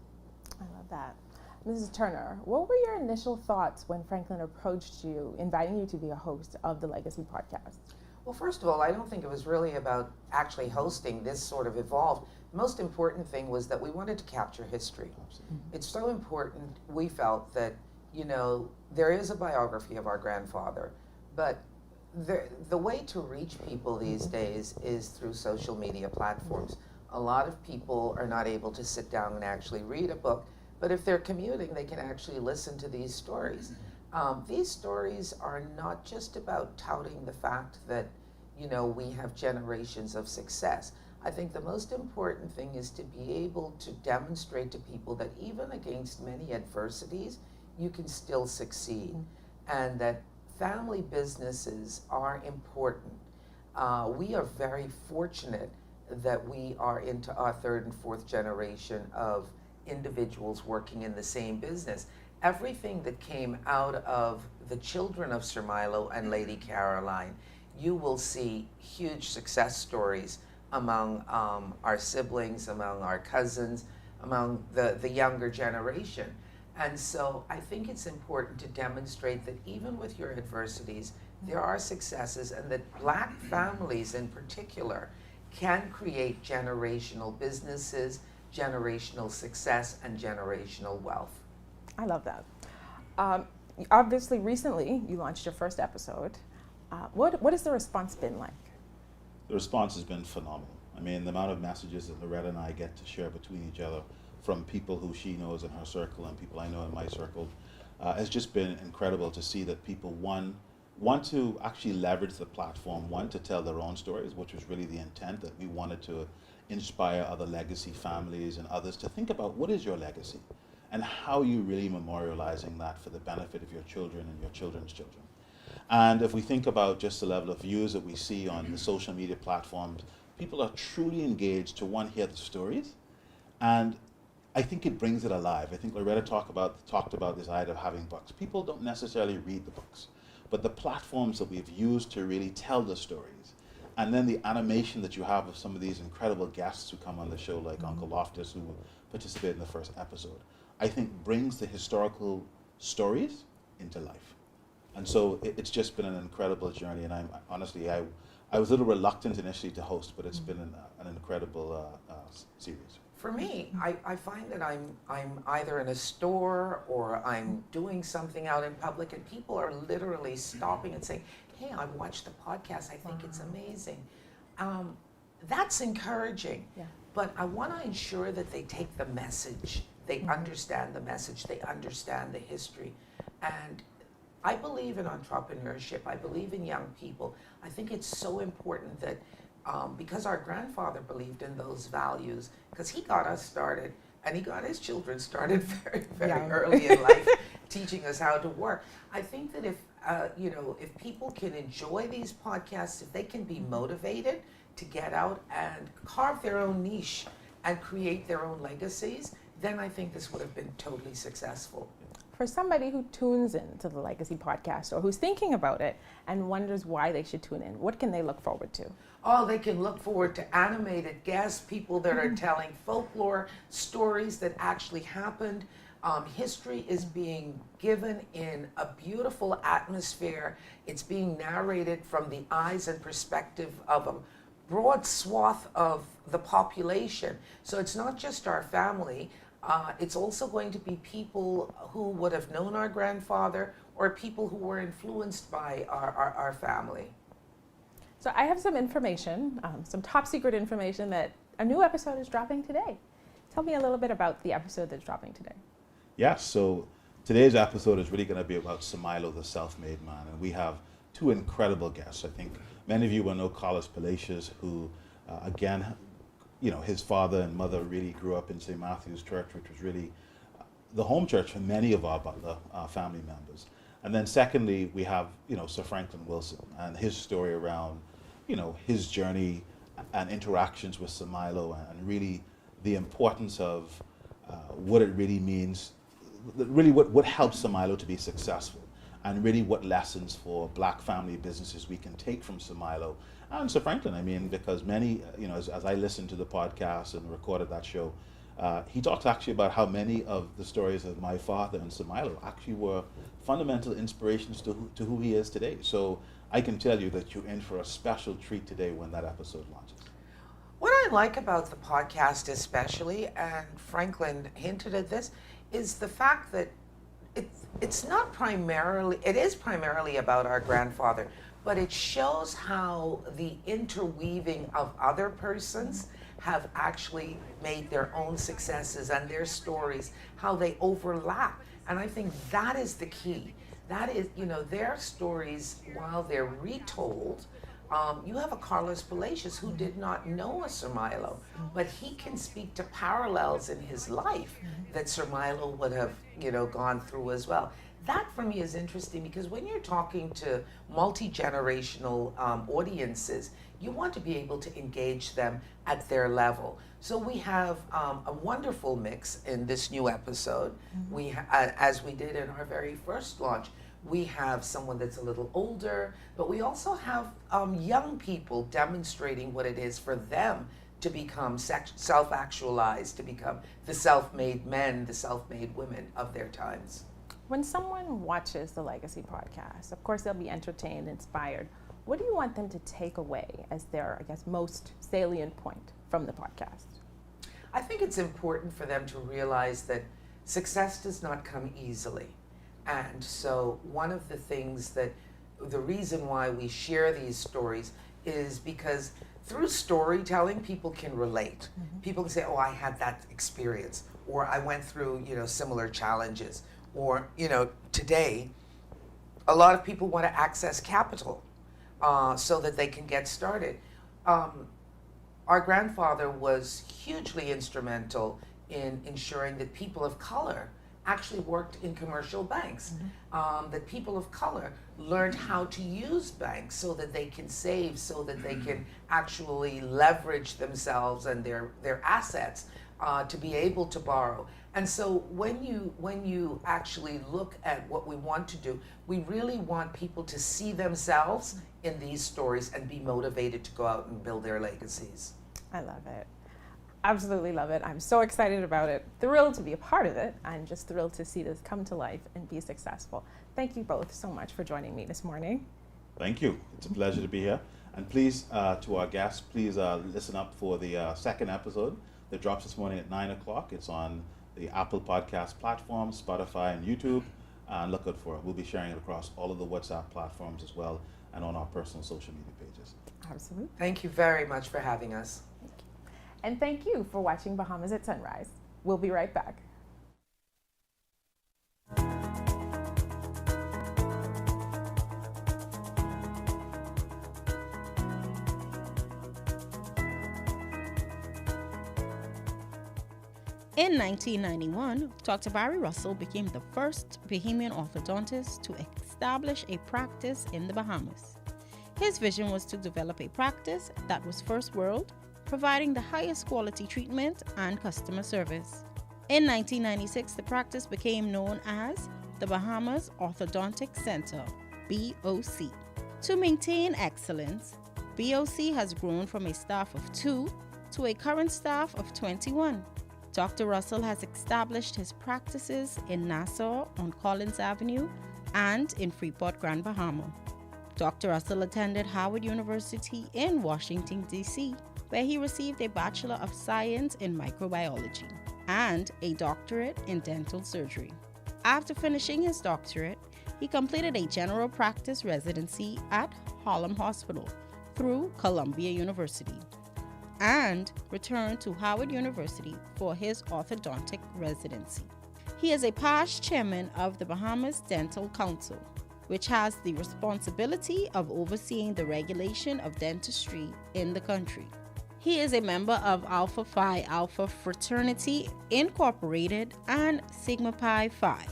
I love that. Mrs. Turner, what were your initial thoughts when Franklyn approached you, inviting you to be a host of the Legacy podcast? Well, first of all, I don't think it was really about actually hosting. This sort of evolved. The most important thing was that we wanted to capture history. It's so important, we felt, that, you know, there is a biography of our grandfather, but the way to reach people these days is through social media platforms. A lot of people are not able to sit down and actually read a book, but if they're commuting, they can actually listen to these stories. These stories are not just about touting the fact that, you know, we have generations of success. I think the most important thing is to be able to demonstrate to people that even against many adversities, you can still succeed, and that family businesses are important. We are very fortunate that we are into our third and fourth generation of individuals working in the same business. Everything that came out of the children of Sir Milo and Lady Caroline, you will see huge success stories among our siblings, among our cousins, among the younger generation. And so I think it's important to demonstrate that even with your adversities, there are successes, and that Black families in particular can create generational businesses, generational success, and generational wealth. I love that. Obviously, recently, you launched your first episode. What has the response been like? The response has been phenomenal. I mean, the amount of messages that Loretta and I get to share between each other from people who she knows in her circle and people I know in my circle has just been incredible to see that people, one, want to actually leverage the platform, one, to tell their own stories, which was really the intent, that we wanted to inspire other legacy families and others to think about what is your legacy and how you really memorializing that for the benefit of your children and your children's children. And if we think about just the level of views that we see on the social media platforms, people are truly engaged to, one, hear the stories, and I think it brings it alive. I think Loretta talked about this idea of having books. People don't necessarily read the books, but the platforms that we've used to really tell the stories, and then the animation that you have of some of these incredible guests who come on the show, like Uncle Loftus, who participated in the first episode, I think brings the historical stories into life. And so it's just been an incredible journey, and I'm honestly, I was a little reluctant initially to host, but it's been an incredible series. For me, I find that I'm either in a store or I'm doing something out in public, and people are literally stopping and saying, "Hey, I watched the podcast, I think it's amazing." That's encouraging, but I want to ensure that they take the message, they understand the message, they understand the history. And I believe in entrepreneurship, I believe in young people. I think it's so important that because our grandfather believed in those values, because he got us started and he got his children started very, very early in life, teaching us how to work. I think that if people can enjoy these podcasts, if they can be motivated to get out and carve their own niche and create their own legacies, then I think this would have been totally successful. For somebody who tunes into the Legacy podcast or who's thinking about it and wonders why they should tune in, what can they look forward to? Oh, they can look forward to animated guests, people that are telling folklore stories that actually happened. History is being given in a beautiful atmosphere. It's being narrated from the eyes and perspective of a broad swath of the population. So it's not just our family. It's also going to be people who would have known our grandfather, or people who were influenced by our family. So I have some information, some top secret information that a new episode is dropping today. Tell me a little bit about the episode that's dropping today. Yes, so today's episode is really going to be about Samilo, the self-made man, and we have two incredible guests. I think many of you will know Carlos Palacios, who, again, you know, his father and mother really grew up in St. Matthew's Church, which was really the home church for many of our Butler family members. And then secondly, we have, you know, Sir Franklyn Wilson and his story around, you know, his journey and interactions with Samilo, and really the importance of what it really means, really what helps Samilo to be successful, and really what lessons for Black family businesses we can take from Samilo and Sir Franklyn. I mean, because many, you know, as I listened to the podcast and recorded that show, he talks actually about how many of the stories of my father and Samilo actually were fundamental inspirations to who he is today. So I can tell you that you're in for a special treat today when that episode launches. What I like about the podcast especially, and Franklyn hinted at this, is the fact that it's not primarily, it is primarily about our grandfather, but it shows how the interweaving of other persons have actually made their own successes and their stories, how they overlap. And I think that is the key. That is, you know, their stories, while they're retold, you have a Carlos Palacios who did not know a Sir Milo, but he can speak to parallels in his life that Sir Milo would have, you know, gone through as well. That for me is interesting, because when you're talking to multi-generational audiences, you want to be able to engage them at their level. So we have a wonderful mix in this new episode. We, as we did in our very first launch, we have someone that's a little older, but we also have young people demonstrating what it is for them to become self-actualized, to become the self-made men, the self-made women of their times. When someone watches the Legacy podcast, of course they'll be entertained, inspired. What do you want them to take away as their, I guess, most salient point from the podcast? I think it's important for them to realize that success does not come easily. And so one of the things that, the reason why we share these stories is because through storytelling, people can relate. People can say, oh, I had that experience, or I went through, you know, similar challenges, or, you know, today, a lot of people want to access capital so that they can get started. Our grandfather was hugely instrumental in ensuring that people of color actually worked in commercial banks, that people of color learned how to use banks so that they can save, so that they can actually leverage themselves and their assets to be able to borrow. And so when you actually look at what we want to do, we really want people to see themselves in these stories and be motivated to go out and build their legacies. I love it. Absolutely love it. I'm so excited about it. Thrilled to be a part of it. I'm just thrilled to see this come to life and be successful. Thank you both so much for joining me this morning. Thank you. It's a pleasure to be here. And please, to our guests, please listen up for the second episode that drops this morning at 9 o'clock. It's on the Apple Podcast platform, Spotify, and YouTube. And look out for it. We'll be sharing it across all of the WhatsApp platforms as well, and on our personal social media pages. Absolutely. Thank you very much for having us. And thank you for watching Bahamas at Sunrise. We'll be right back. In 1991, Dr. Barry Russell became the first Bahamian orthodontist to establish a practice in the Bahamas. His vision was to develop a practice that was first world, providing the highest quality treatment and customer service. In 1996, the practice became known as the Bahamas Orthodontic Center, BOC. To maintain excellence, BOC has grown from a staff of 2 to a current staff of 21. Dr. Russell has established his practices in Nassau on Collins Avenue and in Freeport, Grand Bahama. Dr. Russell attended Howard University in Washington, D.C., where he received a Bachelor of Science in Microbiology and a doctorate in dental surgery. After finishing his doctorate, He completed a general practice residency at Harlem Hospital through Columbia University and returned to Howard University for his orthodontic residency. He is a past chairman of the Bahamas Dental Council, which has the responsibility of overseeing the regulation of dentistry in the country. He is a member of Alpha Phi Alpha Fraternity Incorporated and Sigma Pi Phi.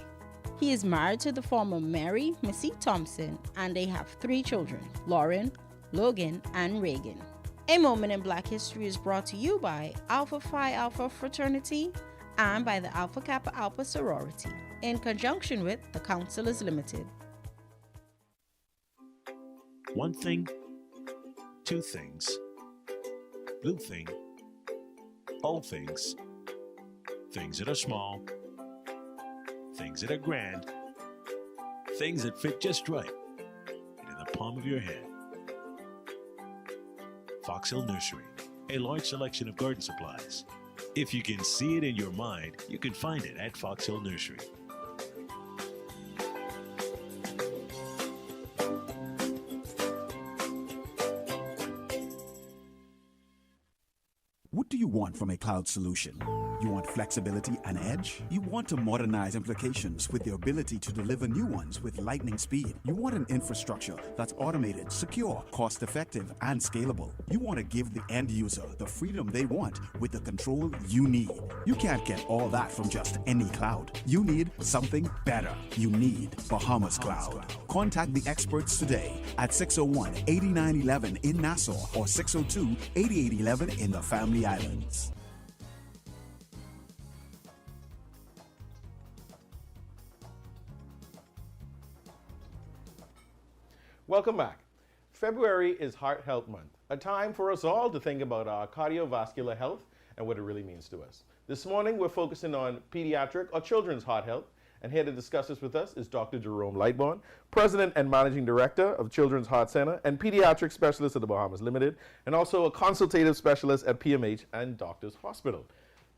He is married to the former Mary Missy Thompson, and they have 3 children, Lauren, Logan, and Reagan. A Moment in Black History is brought to you by Alpha Phi Alpha Fraternity and by the Alpha Kappa Alpha Sorority, in conjunction with the Councilors Limited. One thing, 2 things, blue thing, old things, things that are small, things that are grand, things that fit just right, and in the palm of your hand. Fox Hill Nursery, a large selection of garden supplies. If you can see it in your mind, you can find it at Fox Hill Nursery. What do you want from a cloud solution? You want flexibility and edge? You want to modernize applications with the ability to deliver new ones with lightning speed. You want an infrastructure that's automated, secure, cost-effective, and scalable. You want to give the end user the freedom they want with the control you need. You can't get all that from just any cloud. You need something better. You need Bahamas Cloud. Contact the experts today at 601-8911 in Nassau or 602-8811 in the Family Islands. Welcome back. February is Heart Health Month, a time for us all to think about our cardiovascular health and what it really means to us. This morning, we're focusing on pediatric or children's heart health, and here to discuss this with us is Dr. Jerome Lightbourne, President and Managing Director of Children's Heart Center and Pediatric Specialist at the Bahamas Limited, and also a consultative specialist at PMH and Doctors Hospital.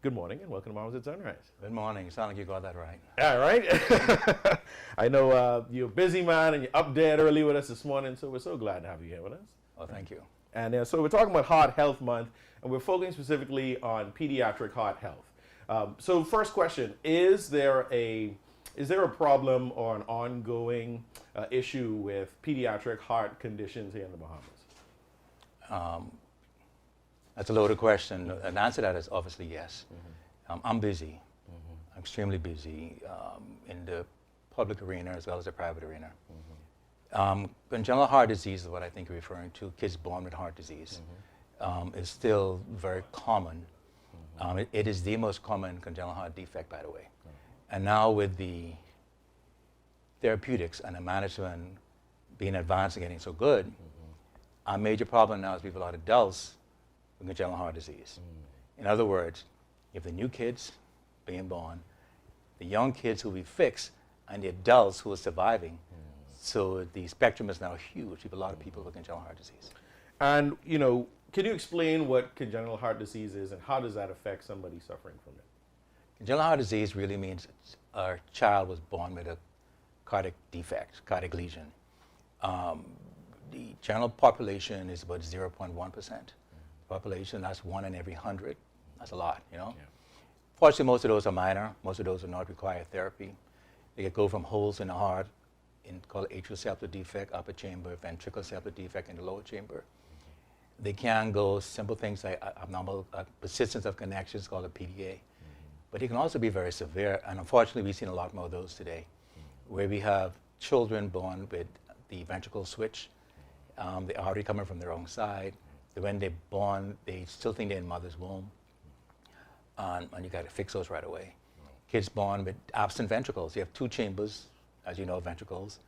Good morning and welcome to Bahamas at Sunrise. Good morning. Sound like you got that right. Yeah, right? I know you're a busy man and you're up dead early with us this morning, so we're so glad to have you here with us. Oh, thank you. And so we're talking about Heart Health Month, and we're focusing specifically on pediatric heart health. So first question, is there a problem or an ongoing issue with pediatric heart conditions here in the Bahamas? That's a loaded question. An answer to that is obviously yes. I'm busy. I'm extremely busy in the public arena as well as the private arena. Congenital heart disease is what I think you're referring to. Kids born with heart disease is still very common. It is the most common congenital heart defect, by the way. And now with the therapeutics and the management being advanced and getting so good, our major problem now is we have a lot of adults with congenital heart disease. In other words, you have the new kids being born, the young kids who will be fixed, and the adults who are surviving. So the spectrum is now huge. You have a lot of people with congenital heart disease. And, you know, can you explain what congenital heart disease is and how does that affect somebody suffering from it? Congenital heart disease really means a child was born with a cardiac defect, cardiac lesion. The general population is about 0.1%. Population, that's 1 in every 100. That's a lot, you know? Yeah. Fortunately, most of those are minor. Most of those do not require therapy. They can go from holes in the heart, called atrial septal defect, upper chamber, ventricular septal defect in the lower chamber. They can go simple things like abnormal persistence of connections, called a PDA. But it can also be very severe, and unfortunately, we've seen a lot more of those today, where we have children born with the ventricle switch, the artery coming from the wrong side. When they're born, they still think they're in mother's womb, and you got to fix those right away. Kids born with absent ventricles. You have 2 chambers, as you know, ventricles.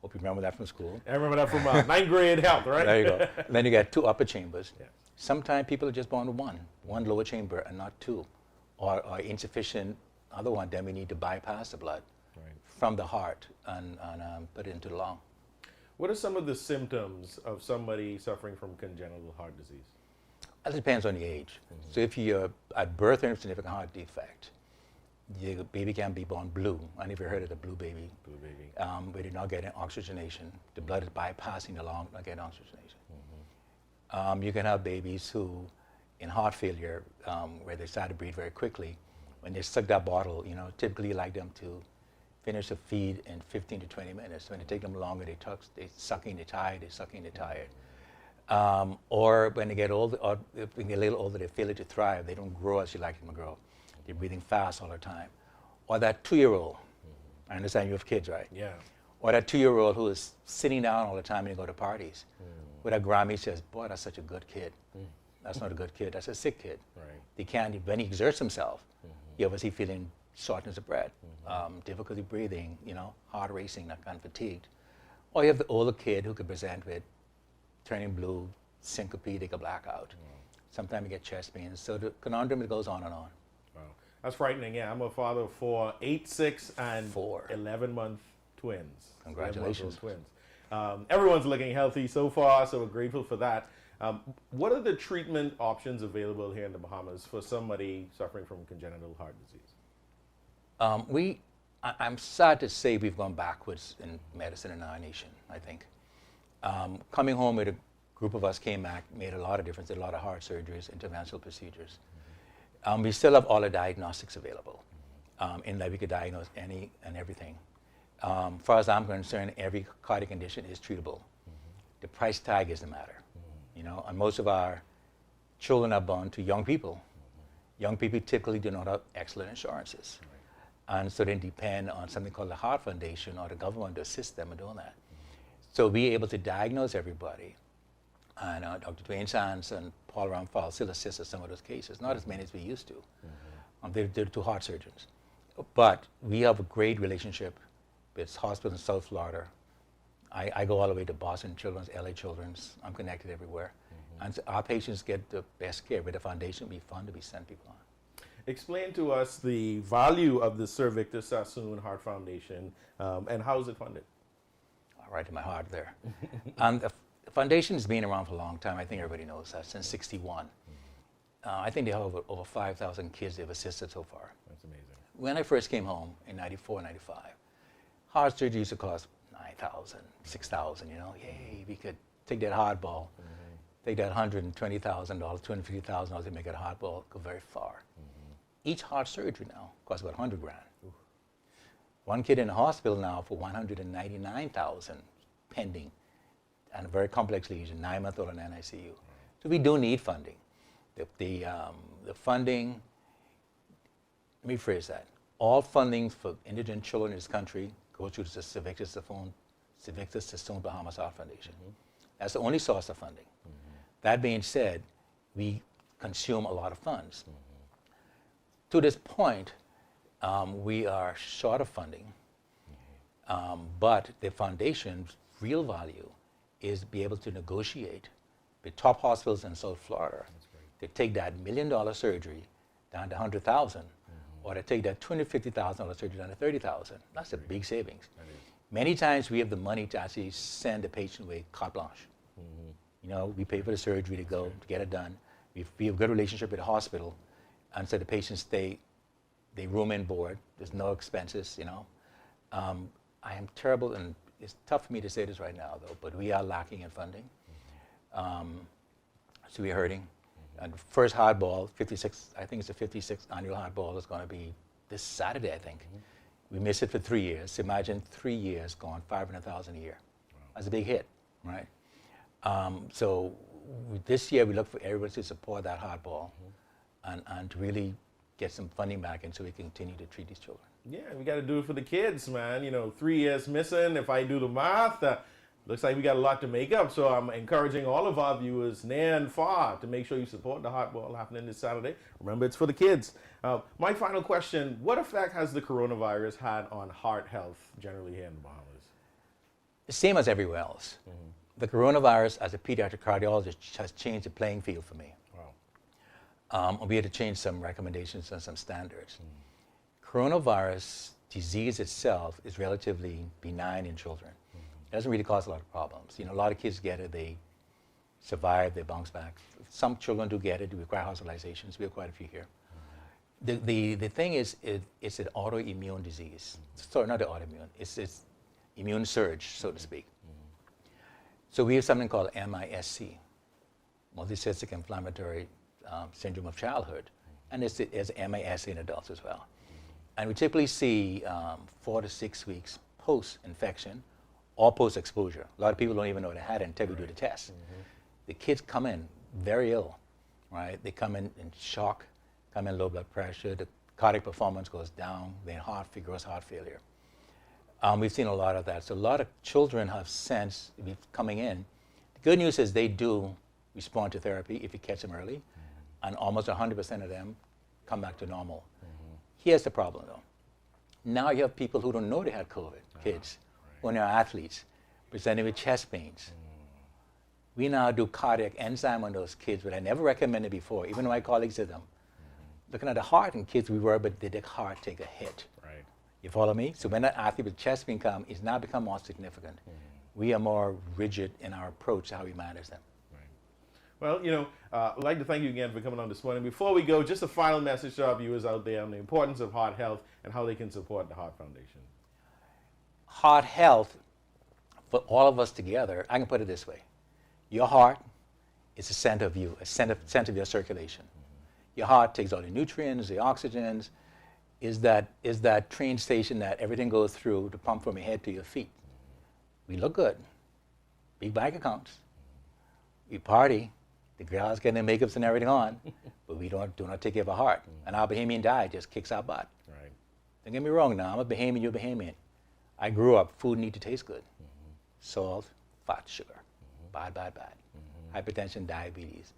Hope you remember that from school. I remember that from 9th grade health, right? There you go. And then you got 2 upper chambers. Yeah. Sometimes people are just born with one lower chamber and not 2, or insufficient other one. Then we need to bypass the blood from the heart and put it into the lung. What are some of the symptoms of somebody suffering from congenital heart disease? That depends on the age. So if you're at birth or significant heart defect, the baby can be born blue. I never heard of the blue baby. Blue baby. Where they're not getting oxygenation. The blood is bypassing the lung, not getting oxygenation. You can have babies who, in heart failure, where they start to breathe very quickly, when they suck that bottle, you know, typically you like them to finish a feed in 15 to 20 minutes. When it takes them longer, they sucking, they're tired, they're sucking, they're tired. Or when they get older, or if they get a little older, they fail to thrive. They don't grow as you like them to grow. They're breathing fast all the time. Or that 2-year-old, I understand you have kids, right? Yeah. Or that 2-year-old who is sitting down all the time when you go to parties. Where that Grammy says, boy, that's such a good kid. That's not a good kid, that's a sick kid. Right. They can't, when he exerts himself, he obviously feeling shortness of breath, difficulty breathing, you know, heart racing, that kind of fatigued. Or you have the older kid who could present with turning blue, syncope, they could black out. Sometimes you get chest pains. So the conundrum, it goes on and on. Wow. That's frightening, yeah. I'm a father of 4, 8, 6, and 11-month twins. Congratulations. 11-month twins. Everyone's looking healthy so far, so we're grateful for that. What are the treatment options available here in the Bahamas for somebody suffering from congenital heart disease? I'm sad to say we've gone backwards in medicine in our nation, I think. Coming home with a group of us came back, made a lot of difference, did a lot of heart surgeries, interventional procedures. We still have all the diagnostics available in that we could diagnose any and everything. Far as I'm concerned, every cardiac condition is treatable. The price tag is the matter. You know, and most of our children are born to young people. Young people typically do not have excellent insurances. And so they depend on something called the Heart Foundation or the government to assist them in doing that. So be able to diagnose everybody. And Dr. Dwayne Sands and Paul Ramphal still assist in some of those cases, not as many as we used to. They're the 2 heart surgeons. But we have a great relationship with hospitals in South Florida. I go all the way to Boston Children's, LA Children's. I'm connected everywhere. And so our patients get the best care. With the foundation, it'd be fun to be sent people on. Explain to us the value of the Sir Victor Sassoon Heart Foundation and how is it funded? Right to my heart there. And the foundation has been around for a long time. I think everybody knows that, since '61. I think they have over 5,000 kids they've assisted so far. That's amazing. When I first came home in '94, '95, heart surgery used to cost $9,000, $6,000, you know. Yay, we could take that hardball, take that $120,000, $250,000 to make it a hardball, go very far. Each heart surgery now costs about $100 grand. One kid in the hospital now for $199,000 pending, and a very complex lesion, 9-month-old in NICU. So we do need funding. The funding, let me phrase that. All funding for indigent children in this country goes through the Sir Victor Sassoon Bahamas Heart Foundation. That's the only source of funding. That being said, we consume a lot of funds. To this point, we are short of funding, but the foundation's real value is to be able to negotiate with top hospitals in South Florida to take that $1 million surgery down to $100,000, or to take that $250,000 surgery down to $30,000. That's a big savings. Many times we have the money to actually send the patient away carte blanche. You know, we pay for the surgery to go to get it done. We have a good relationship with the hospital, and so the patients they room and board. There's no expenses, you know. I am terrible, and it's tough for me to say this right now, though, but we are lacking in funding. So we're hurting. And the first hardball, 56, I think it's the 56th annual hardball, is going to be this Saturday, I think. We missed it for 3 years. Imagine 3 years gone, $500,000 a year. That's a big hit, right? So this year we look for everybody to support that hardball and to really get some funding back in so we can continue to treat these children. Yeah, we got to do it for the kids, man. You know, 3 years missing. If I do the math, looks like we got a lot to make up. So I'm encouraging all of our viewers near and far to make sure you support the hardball happening this Saturday. Remember, it's for the kids. My final question, what effect has the coronavirus had on heart health generally here in the Bahamas? The same as everywhere else. The coronavirus, as a pediatric cardiologist, has changed the playing field for me. We had to change some recommendations and some standards. Coronavirus disease itself is relatively benign in children. It doesn't really cause a lot of problems. You know, a lot of kids get it, they survive, they bounce back. Some children do get it, they require hospitalizations. We have quite a few here. The thing is, it's an autoimmune disease. Sorry, not the autoimmune. It's immune surge, so to speak. So we have something called MISC, multicystic inflammatory syndrome of childhood, and it's MISC in adults as well. And we typically see 4 to 6 weeks post-infection or post-exposure. A lot of people don't even know they had it until we do the test. The kids come in very ill, right? They come in shock, come in low blood pressure, the cardiac performance goes down, then gross heart failure. We've seen a lot of that. So a lot of children have since coming in. The good news is they do respond to therapy if you catch them early, and almost 100% of them come back to normal. Here's the problem though. Now you have people who don't know they had COVID, kids, when they're athletes, presenting with chest pains. We now do cardiac enzyme on those kids, but I never recommended before, even though my colleagues did them. Looking at the heart in kids, we were, but did the heart take a hit? Right. You follow me? So when that athlete with chest pain comes, it's now become more significant. We are more rigid in our approach to how we manage them. Well, I'd like to thank you again for coming on this morning. Before we go, just a final message to our viewers out there on the importance of heart health and how they can support the Heart Foundation. Heart health, for all of us together, I can put it this way. Your heart is the center of you, a center of your circulation. Your heart takes all the nutrients, the oxygens, is that train station that everything goes through to pump from your head to your feet. We look good, big bank accounts, we party, the girls getting their makeups and everything on, but we do not take care of our heart. And our Bahamian diet just kicks our butt. Right. Don't get me wrong now, I'm a Bahamian, you're a Bahamian. I grew up, food need to taste good. Salt, fat, sugar, bad. Hypertension, diabetes,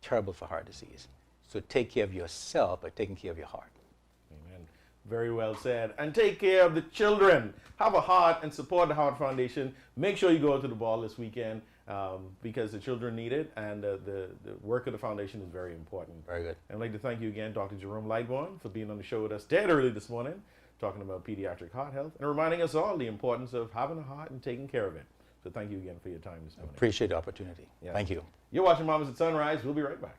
terrible for heart disease. So take care of yourself by taking care of your heart. Amen. Very well said. And take care of the children. Have a heart and support the Heart Foundation. Make sure you go out to the ball this weekend because the children need it, and the work of the foundation is very important. Very good. And I'd like to thank you again, Dr. Jerome Lightbourne, for being on the show with us dead early this morning, talking about pediatric heart health and reminding us all the importance of having a heart and taking care of it. So thank you again for your time this morning. Appreciate the opportunity. Yeah. Thank you. You're watching Mamas at Sunrise. We'll be right back.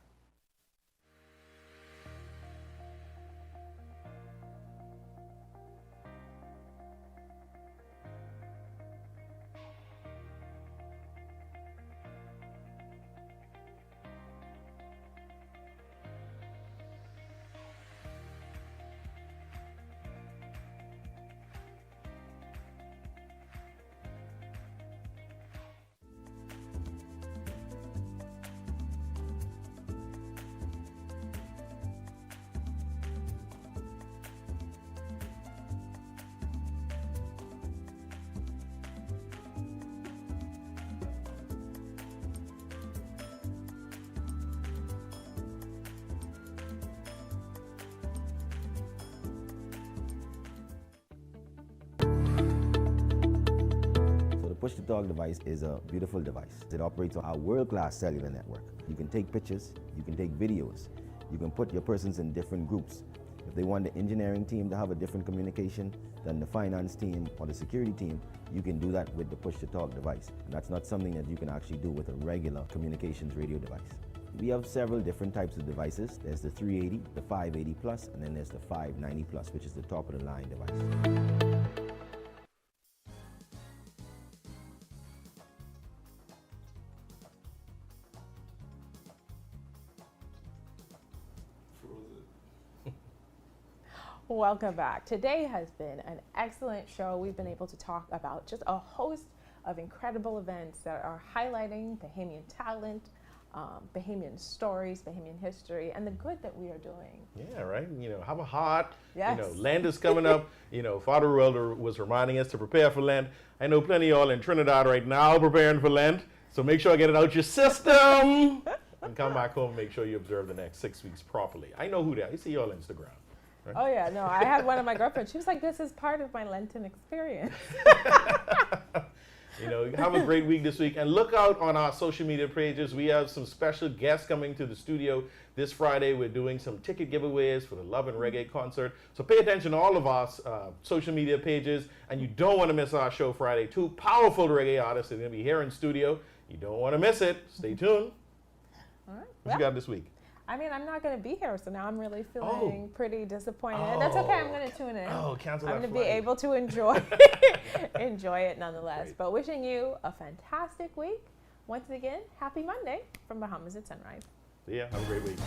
Push-to-talk device is a beautiful device. It operates on our world-class cellular network. You can take pictures, you can take videos, you can put your persons in different groups. If they want the engineering team to have a different communication than the finance team or the security team, you can do that with the push-to-talk device. And that's not something that you can actually do with a regular communications radio device. We have several different types of devices. There's the 380, the 580 plus, and then there's the 590 plus, which is the top of the line device. Welcome back. Today has been an excellent show. We've been able to talk about just a host of incredible events that are highlighting Bahamian talent, Bahamian stories, Bahamian history, and the good that we are doing. Yeah, right. Have a heart. Yes. Lent is coming up. Father Ruel was reminding us to prepare for Lent. I know plenty of y'all in Trinidad right now preparing for Lent, so make sure I get it out your system and come back home and make sure you observe the next 6 weeks properly. I know who they are. I see y'all on Instagram. Right? Oh yeah, no, I had one of my girlfriends. She was like, this is part of my Lenten experience. Have a great week this week, and look out on our social media pages. We have some special guests coming to the studio this Friday. We're doing some ticket giveaways for the Love and Reggae concert. So pay attention to all of our social media pages, and you don't want to miss our show Friday. 2 powerful reggae artists are going to be here in studio. You don't want to miss it. Stay tuned. All right. What you got this week? I mean, I'm not going to be here, so now I'm really feeling pretty disappointed. That's okay. I'm going to tune in. Cancel I'm that going to be flight. able to enjoy it nonetheless. But wishing you a fantastic week. Once again, happy Monday from Bahamas at Sunrise. Yeah, have a great week.